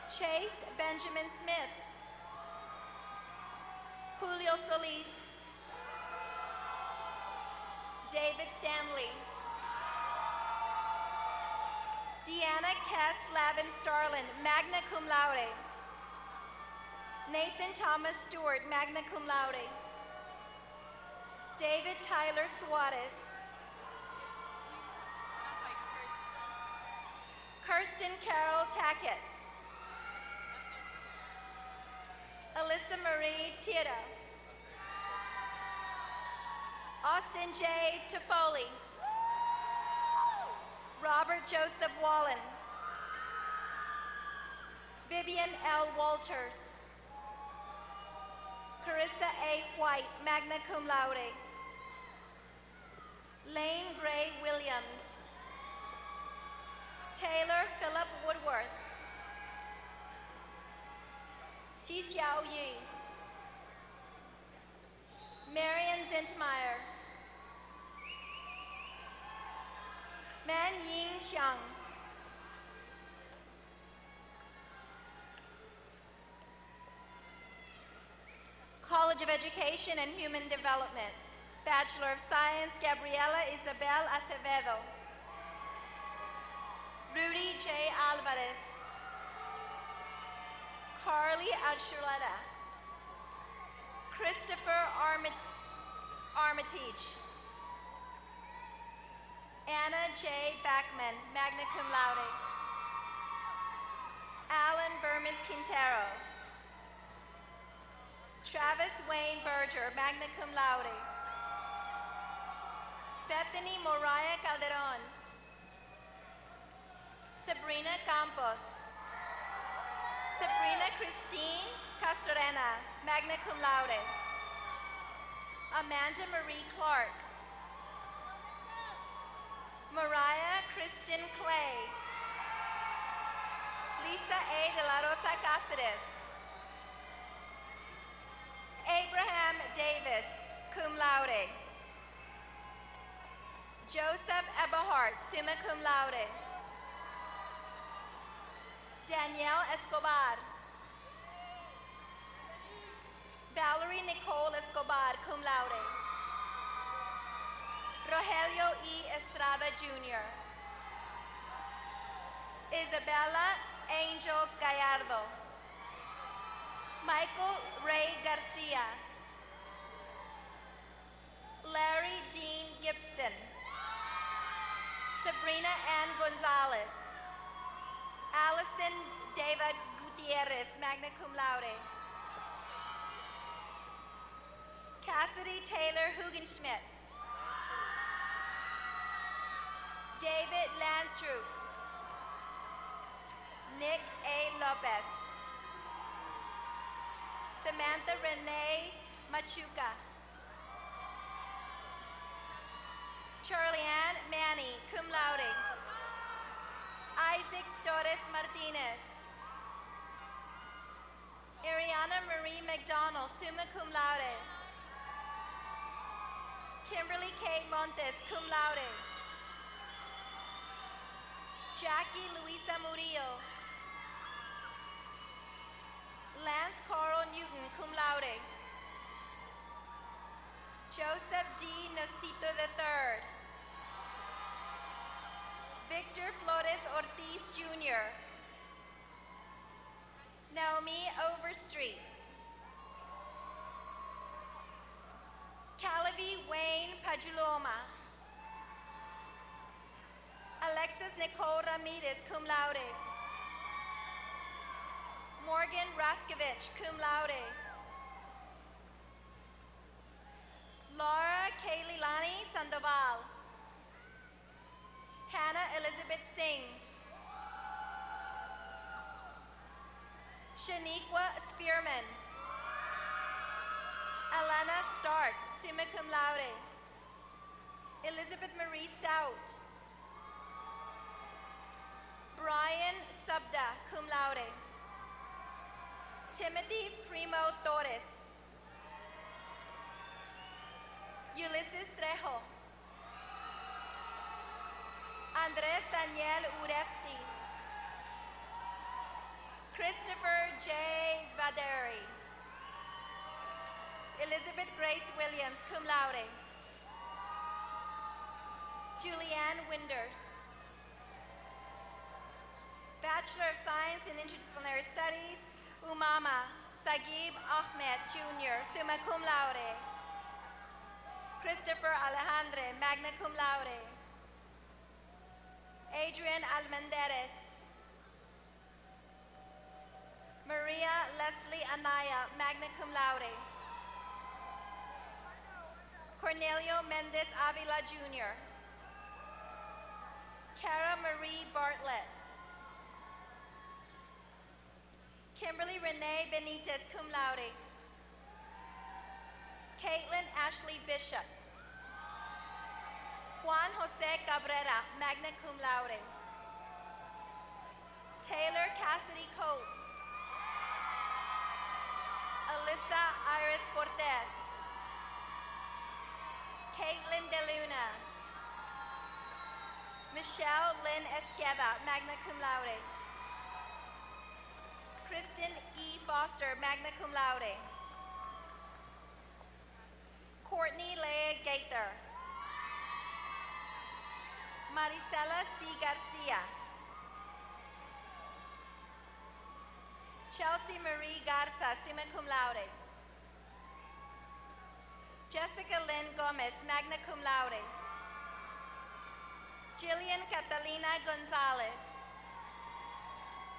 Chase Benjamin Smith. Julio Solis. David Stanley. Deanna Kess Lavin Starlin, magna cum laude. Nathan Thomas Stewart, magna cum laude. David Tyler Suarez. Kirsten Carol Tackett. Alyssa Marie Tito. Austin J. Toffoli. Robert Joseph Wallen. Vivian L. Walters. Carissa A. White, magna cum laude. Lane Gray Williams. Taylor Philip Woodworth. Xi Xiao Yi. Marion Zentmeyer. Man Ying Xiang. College of Education and Human Development. Bachelor of Science, Gabriela Isabel Acevedo. Rudy J. Alvarez. Carly Archuleta. Christopher Armitage. Anna J. Backman, magna cum laude. Alan Burmis Quintero. Travis Wayne Berger, magna cum laude. Bethany Moriah Calderon. Sabrina Campos. Sabrina Christine Castorena, magna cum laude. Amanda Marie Clark. Mariah Kristen Clay. Lisa A. de la Rosa Cáceres. Abraham Davis, cum laude. Joseph Eberhardt, summa cum laude. Danielle Escobar. Valerie Nicole Escobar, cum laude. Rogelio E. Estrada Jr. Isabella Angel Gallardo. Michael Ray Garcia. Larry Dean Gibson. Sabrina Ann Gonzalez. Allison Deva Gutierrez, magna cum laude. Cassidy Taylor Hugenschmidt. David Landstrup. Nick A. Lopez. Samantha Renee Machuca. Charlianne Manny, cum laude. Isaac Torres Martinez. Ariana Marie McDonald, summa cum laude. Kimberly K. Montes, cum laude. Jackie Luisa Murillo. Lance Carl Newton, cum laude. Joseph D. Nocito III. Victor Flores Ortiz Jr. Naomi Overstreet. Calavi Wayne Pajuloma. Alexis Nicole Ramirez, cum laude. Morgan Raskovich, cum laude. Laura Kaililani Sandoval. Hannah Elizabeth Singh. Shaniqua Spearman. Alana Starks, summa cum laude. Elizabeth Marie Stout. Brian Subda, cum laude. Timothy Primo Torres. Ulysses Trejo. Andres Daniel Uresti. Christopher J. Vaderi. Elizabeth Grace Williams, cum laude. Julianne Winders. Bachelor of Science in Interdisciplinary Studies, Umama Sagib Ahmed Jr., summa cum laude. Christopher Alejandre, magna cum laude. Adrian Almendarez. Maria Leslie Anaya, magna cum laude. Cornelio Mendez Avila Jr. Cara Marie Bartlett. Kimberly Renee Benitez, cum laude. Caitlin Ashley Bishop. Juan Jose Cabrera, magna cum laude. Taylor Cassidy Cope. Alyssa Iris Cortez. Caitlin DeLuna. Michelle Lynn Esqueda, magna cum laude. Kristen E. Foster, magna cum laude. Courtney Leigh Gaither. Maricela C. Garcia. Chelsea Marie Garza, summa cum laude. Jessica Lynn Gomez, magna cum laude. Jillian Catalina Gonzalez.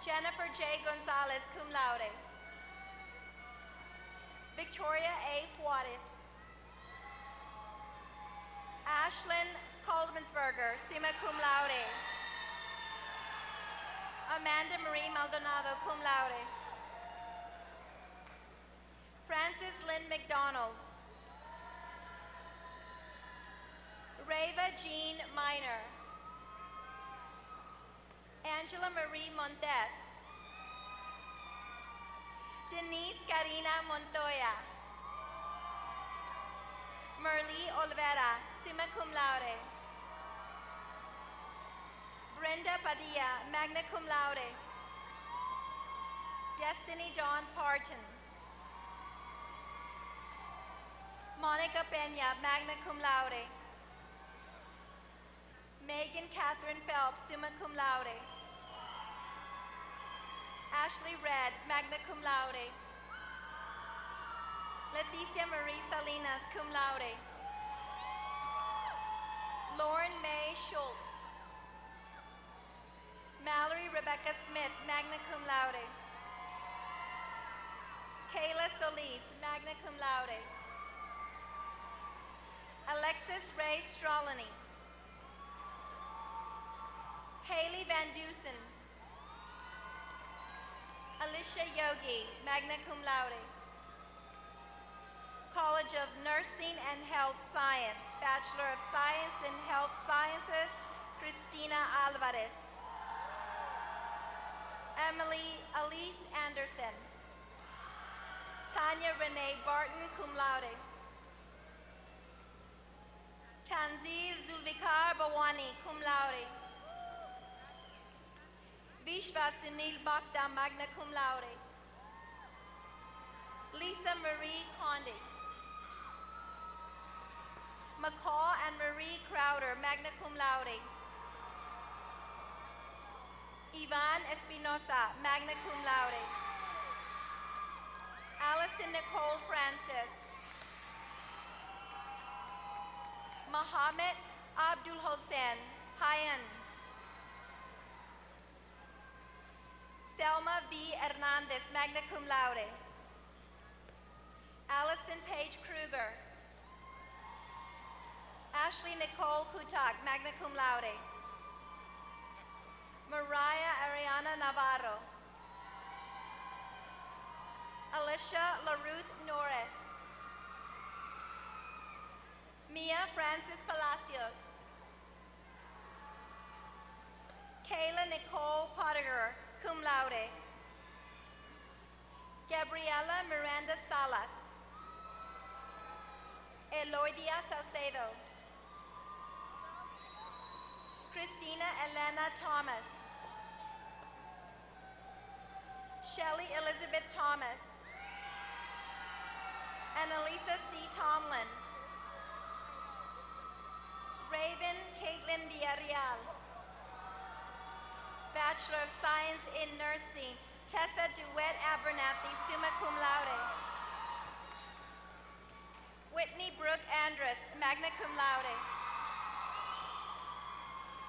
Jennifer J. Gonzalez, cum laude. Victoria A. Juarez. Ashlyn Koldmansberger, summa cum laude. Amanda Marie Maldonado, cum laude. Frances Lynn McDonald. Reva Jean Miner. Angela Marie Montes. Denise Karina Montoya. Merly Olvera, summa cum laude. Brenda Padilla, magna cum laude. Destiny Dawn Parton. Monica Peña, magna cum laude. Megan Catherine Phelps, summa cum laude. Ashley Red, magna cum laude. Leticia Marie Salinas, cum laude. Lauren May Schultz. Mallory Rebecca Smith, magna cum laude. Kayla Solis, magna cum laude. Alexis Ray Strolany. Haley Van Dusen. Alicia Yogi, magna cum laude. College of Nursing and Health Science, Bachelor of Science in Health Sciences, Christina Alvarez. Emily Elise Anderson. Tanya Renee Barton, cum laude. Tanzil Zulfikar Bawani, cum laude. Vishwa Sunil Bhakta, magna cum laude. Lisa Marie Condi. McCall and Marie Crowder, magna cum laude. Ivan Espinosa, magna cum laude. Allison Nicole Francis. Mohammed Abdul Hossein, Hayan. Selma V. Hernandez, magna cum laude. Allison Paige Kruger. Ashley Nicole Kutak, magna cum laude. Mariah Ariana Navarro. Alicia LaRuth Norris. Mia Francis Palacios. Kayla Nicole Pottinger, cum laude. Gabriela Miranda Salas. Eloidia Salcedo. Christina Elena Thomas. Shelley Elizabeth Thomas. Annalisa C. Tomlin. Raven Caitlin Villarreal. Bachelor of Science in Nursing, Tessa DeWitt Abernathy, summa cum laude. Whitney Brooke Andrus, magna cum laude.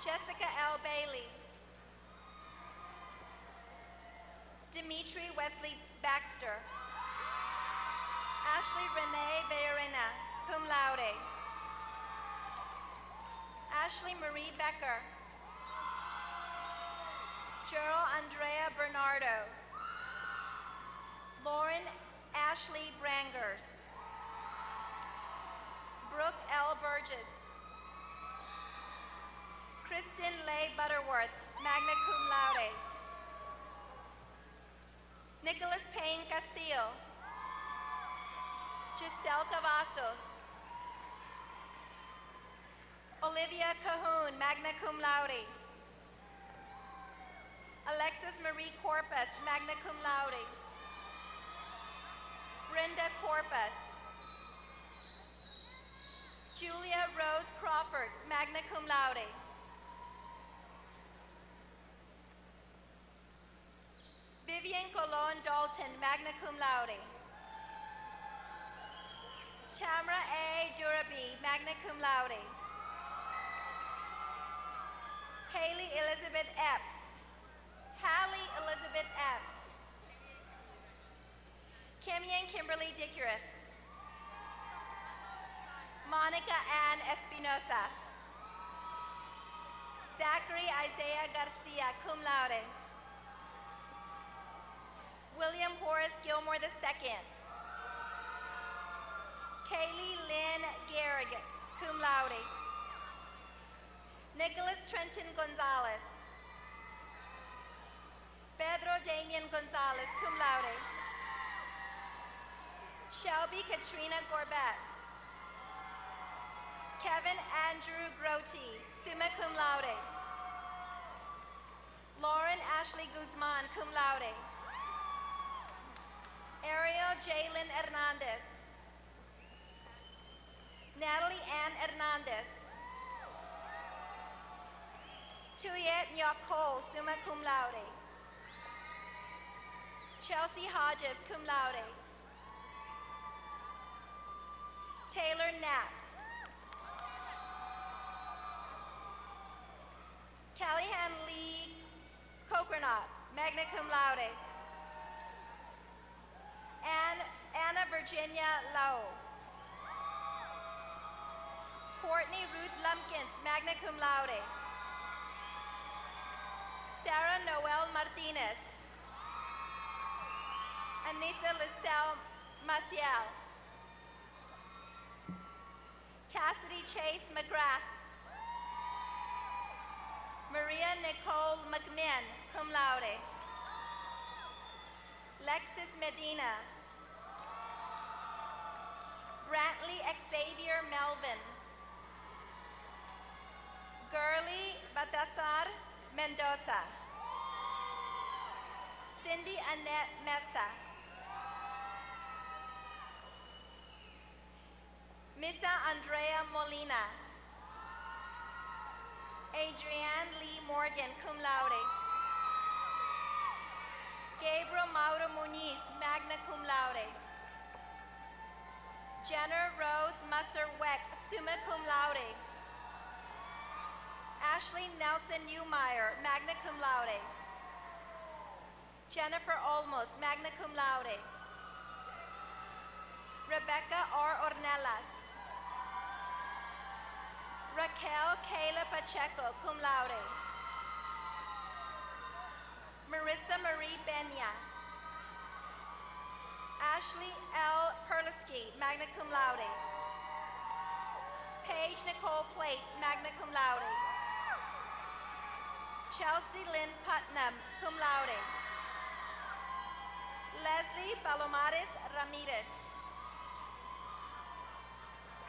Jessica L. Bailey. Dimitri Wesley Baxter. Ashley Renee Villarena, cum laude. Ashley Marie Becker. Cheryl Andrea Bernardo. Lauren Ashley Brangers. Brooke L. Burgess. Kristen Leigh Butterworth, magna cum laude. Nicholas Payne Castillo. Giselle Cavazos. Olivia Cahoon, magna cum laude. Alexis Marie Corpus, magna cum laude. Brenda Corpus. Julia Rose Crawford, magna cum laude. Vivian Colon Dalton, magna cum laude. Tamara A. Duraby, magna cum laude. Haley Elizabeth Epps. Hallie Elizabeth Epps. Kimian Kimberly Dicurus. Monica Ann Espinosa. Zachary Isaiah Garcia, cum laude. William Horace Gilmore II. Kaylee Lynn Garrig, cum laude. Nicholas Trenton Gonzalez. Pedro Damian Gonzalez, cum laude. Shelby Katrina Gorbett. Kevin Andrew Grote, summa cum laude. Lauren Ashley Guzman, cum laude. Ariel Jalen Hernandez. Natalie Ann Hernandez. Tuyet Nyako, summa cum laude. Chelsea Hodges, cum laude. Taylor Knapp. Callahan Lee Coconut, magna cum laude. Anna Virginia Lowe. Courtney Ruth Lumpkins, magna cum laude. Sarah Noel Martinez. Anissa Lisselle Maciel. Cassidy Chase McGrath. Maria Nicole McMinn, cum laude. Lexis Medina. Brantley Xavier Melvin. Gurley Baltasar Mendoza. Cindy Annette Mesa. Misa Andrea Molina. Adrienne Lee Morgan, cum laude. Gabriel Mauro Muniz, magna cum laude. Jenner Rose Musser Weck, summa cum laude. Ashley Nelson Newmeyer, magna cum laude. Jennifer Olmos, magna cum laude. Rebecca R. Ornelas. Raquel Kayla Pacheco, cum laude. Marissa Marie Benya. Ashley L. Perlisky, magna cum laude. Paige Nicole Plate, magna cum laude. Chelsea Lynn Putnam, cum laude. Leslie Palomares Ramirez.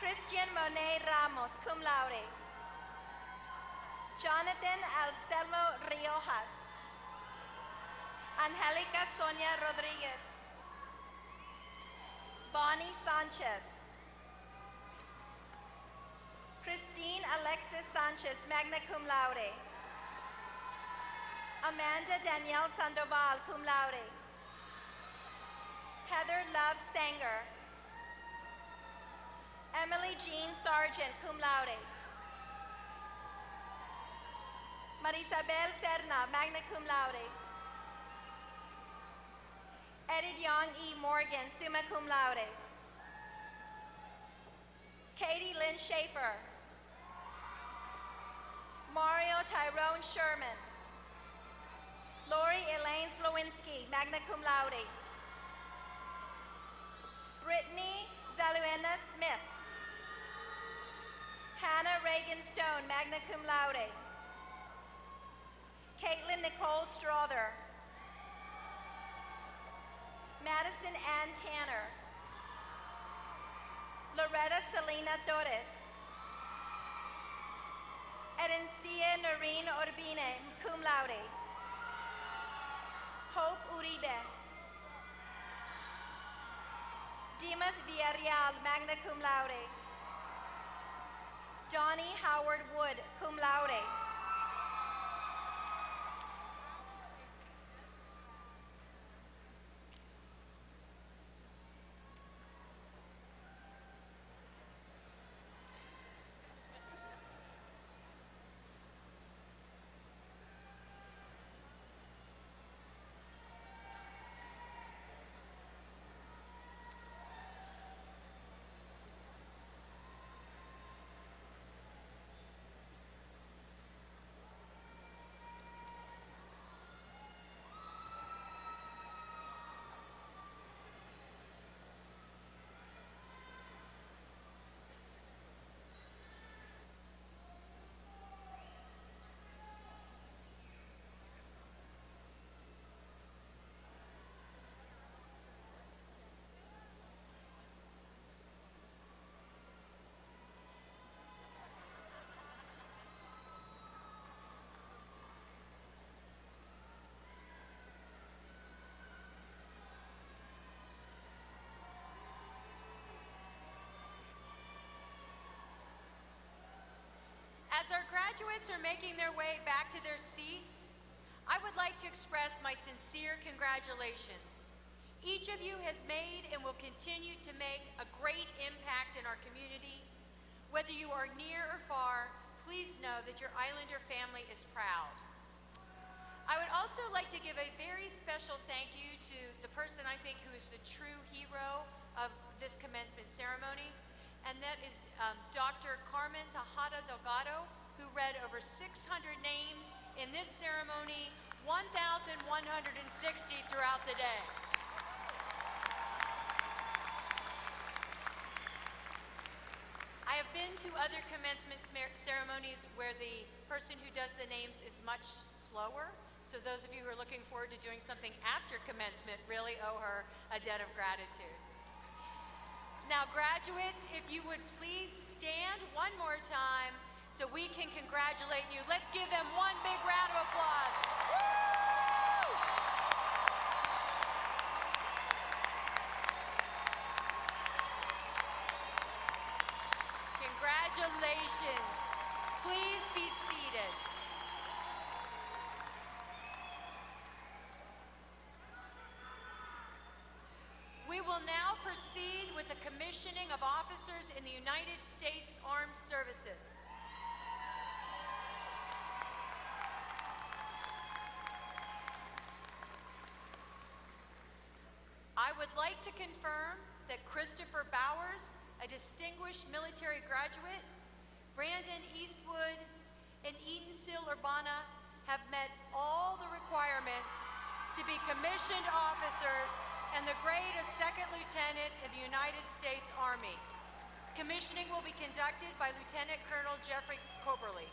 Christian Monet Ramos, cum laude. Jonathan Anselmo Riojas. Angelica Sonia Rodriguez. Bonnie Sanchez. Christine Alexis Sanchez, magna cum laude. Amanda Danielle Sandoval, cum laude. Heather Love Sanger. Emily Jean Sargent, cum laude. Marisabel Serna, magna cum laude. Edith Young E. Morgan, summa cum laude. Katie Lynn Schaefer. Mario Tyrone Sherman. Lori Elaine Slowinski, magna cum laude. Brittany Zaluena Smith. Hannah Reagan Stone, magna cum laude. Caitlin Nicole Strother. Madison Ann Tanner. Loretta Selena Torres. Erencia Noreen Urbine, cum laude. Hope Uribe. Dimas Villarreal, magna cum laude. Donnie Howard Wood, cum laude. graduates are making their way back to their seats, I would like to express my sincere congratulations. Each of you has made and will continue to make a great impact in our community. Whether you are near or far, please know that your Islander family is proud. I would also like to give a very special thank you to the person I think who is the true hero of this commencement ceremony, and that is Dr. Carmen Tejada Delgado, who read over 600 names in this ceremony, 1,160 throughout the day. I have been to other commencement ceremonies where the person who does the names is much slower, so those of you who are looking forward to doing something after commencement really owe her a debt of gratitude. Now, graduates, if you would please stand one more time so we can congratulate you. Let's give them one big round of applause. Woo! Congratulations. Please be seated. We will now proceed with the commissioning of officers in the United States Armed Services. I would like to confirm that Christopher Bowers, a distinguished military graduate, Brandon Eastwood, and Eaton Sil Urbana have met all the requirements to be commissioned officers and the grade of second lieutenant in the United States Army. Commissioning will be conducted by Lieutenant Colonel Jeffrey Coberly.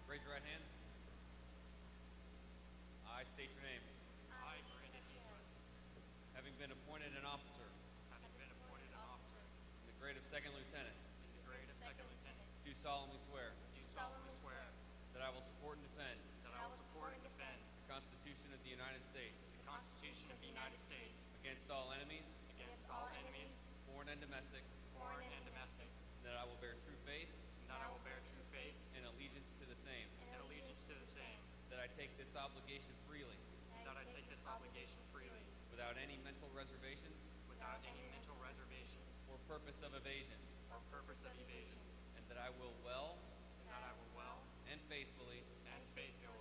Raise your right hand. I state your name. I, Brandon Eastwood. Having been appointed an officer in the grade of second lieutenant, do solemnly swear that I will support and defend the Constitution of the United States against all enemies, foreign and domestic, and that I will bear true faith and allegiance to the same, that I take this obligation freely without any mental reservations or purpose of evasion, and that I will well and faithfully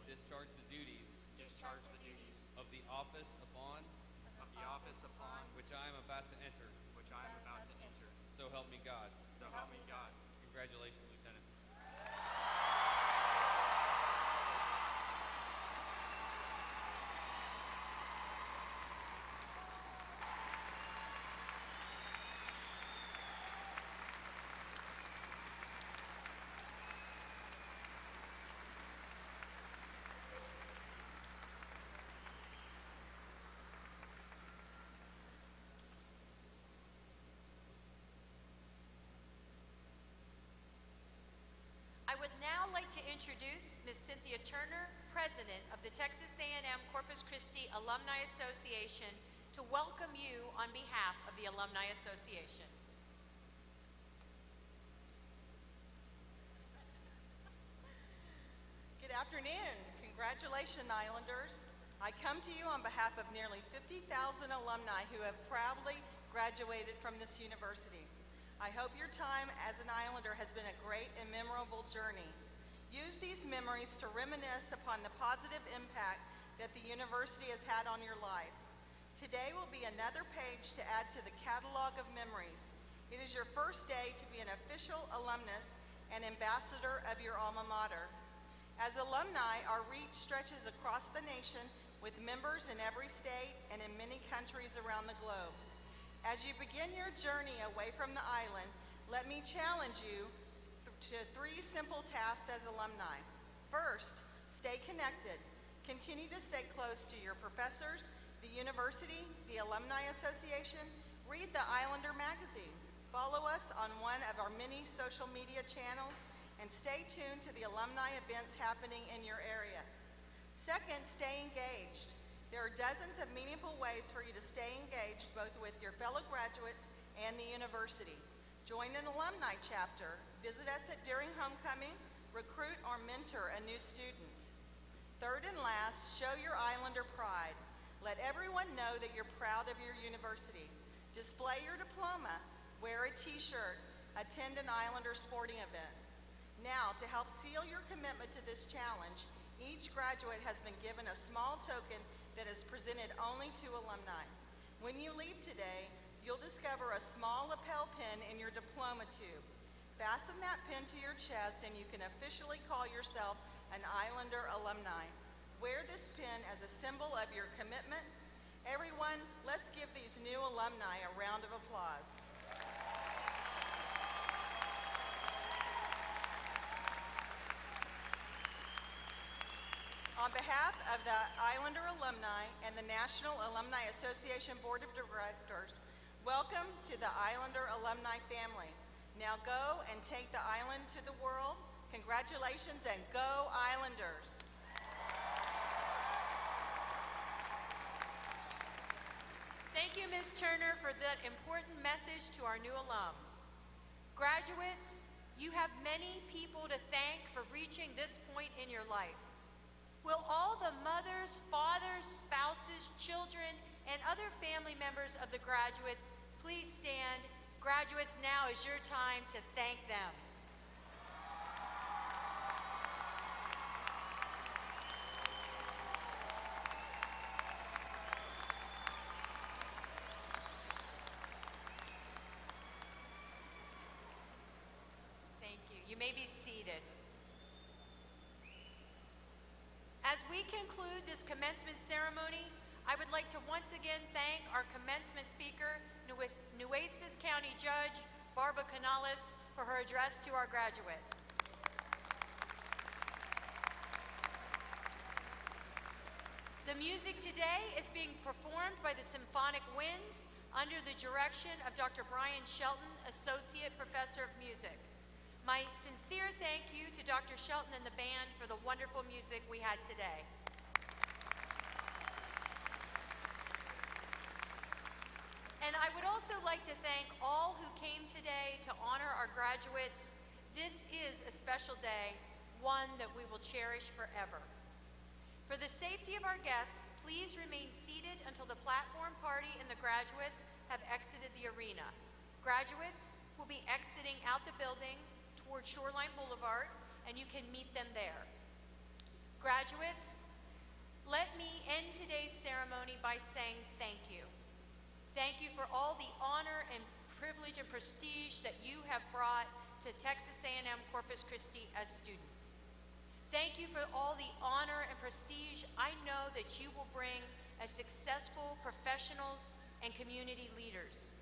discharge the duties of the office upon which I am about to enter. So help me God. Congratulations, Lieutenants. I would now like to introduce Ms. Cynthia Turner, President of the Texas A&M Corpus Christi Alumni Association, to welcome you on behalf of the Alumni Association. Good afternoon. Congratulations, Islanders. I come to you on behalf of nearly 50,000 alumni who have proudly graduated from this university. I hope your time as an Islander has been a great and memorable journey. Use these memories to reminisce upon the positive impact that the university has had on your life. Today will be another page to add to the catalog of memories. It is your first day to be an official alumnus and ambassador of your alma mater. As alumni, our reach stretches across the nation with members in every state and in many countries around the globe. As you begin your journey away from the island, let me challenge you to 3 simple tasks as alumni. First, stay connected. Continue to stay close to your professors, the university, the Alumni Association. Read the Islander magazine. Follow us on one of our many social media channels, and stay tuned to the alumni events happening in your area. Second, stay engaged. There are dozens of meaningful ways for you to stay engaged both with your fellow graduates and the university. Join an alumni chapter, visit us during homecoming, recruit or mentor a new student. Third and last, show your Islander pride. Let everyone know that you're proud of your university. Display your diploma, wear a t-shirt, attend an Islander sporting event. Now, to help seal your commitment to this challenge, each graduate has been given a small token that is presented only to alumni. When you leave today, you'll discover a small lapel pin in your diploma tube. Fasten that pin to your chest and you can officially call yourself an Islander alumni. Wear this pin as a symbol of your commitment. Everyone, let's give these new alumni a round of applause. On behalf of the Islander alumni and the National Alumni Association Board of Directors, welcome to the Islander alumni family. Now go and take the island to the world. Congratulations and go Islanders. Thank you, Ms. Turner, for that important message to our new alum. Graduates, you have many people to thank for reaching this point in your life. Will all the mothers, fathers, spouses, children, and other family members of the graduates please stand? Graduates, now is your time to thank them. Thank you. You may be seated. As we conclude this commencement ceremony, I would like to once again thank our commencement speaker, Nueces County Judge Barbara Canales, for her address to our graduates. The music today is being performed by the Symphonic Winds under the direction of Dr. Brian Shelton, Associate Professor of Music. My sincere thank you to Dr. Shelton and the band for the wonderful music we had today. And I would also like to thank all who came today to honor our graduates. This is a special day, one that we will cherish forever. For the safety of our guests, please remain seated until the platform party and the graduates have exited the arena. Graduates will be exiting out the building toward Shoreline Boulevard, and you can meet them there. Graduates, let me end today's ceremony by saying thank you. Thank you for all the honor and privilege and prestige that you have brought to Texas A&M Corpus Christi as students. Thank you for all the honor and prestige I know that you will bring as successful professionals and community leaders.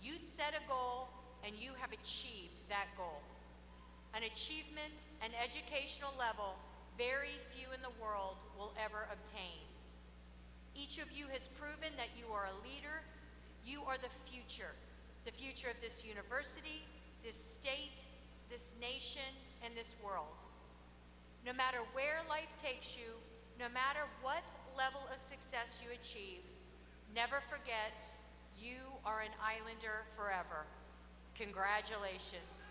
You set a goal and you have achieved that goal. An achievement and educational level very few in the world will ever obtain. Each of you has proven that you are a leader. You are the future of this university, this state, this nation, and this world. No matter where life takes you, no matter what level of success you achieve, never forget you are an Islander forever. Congratulations.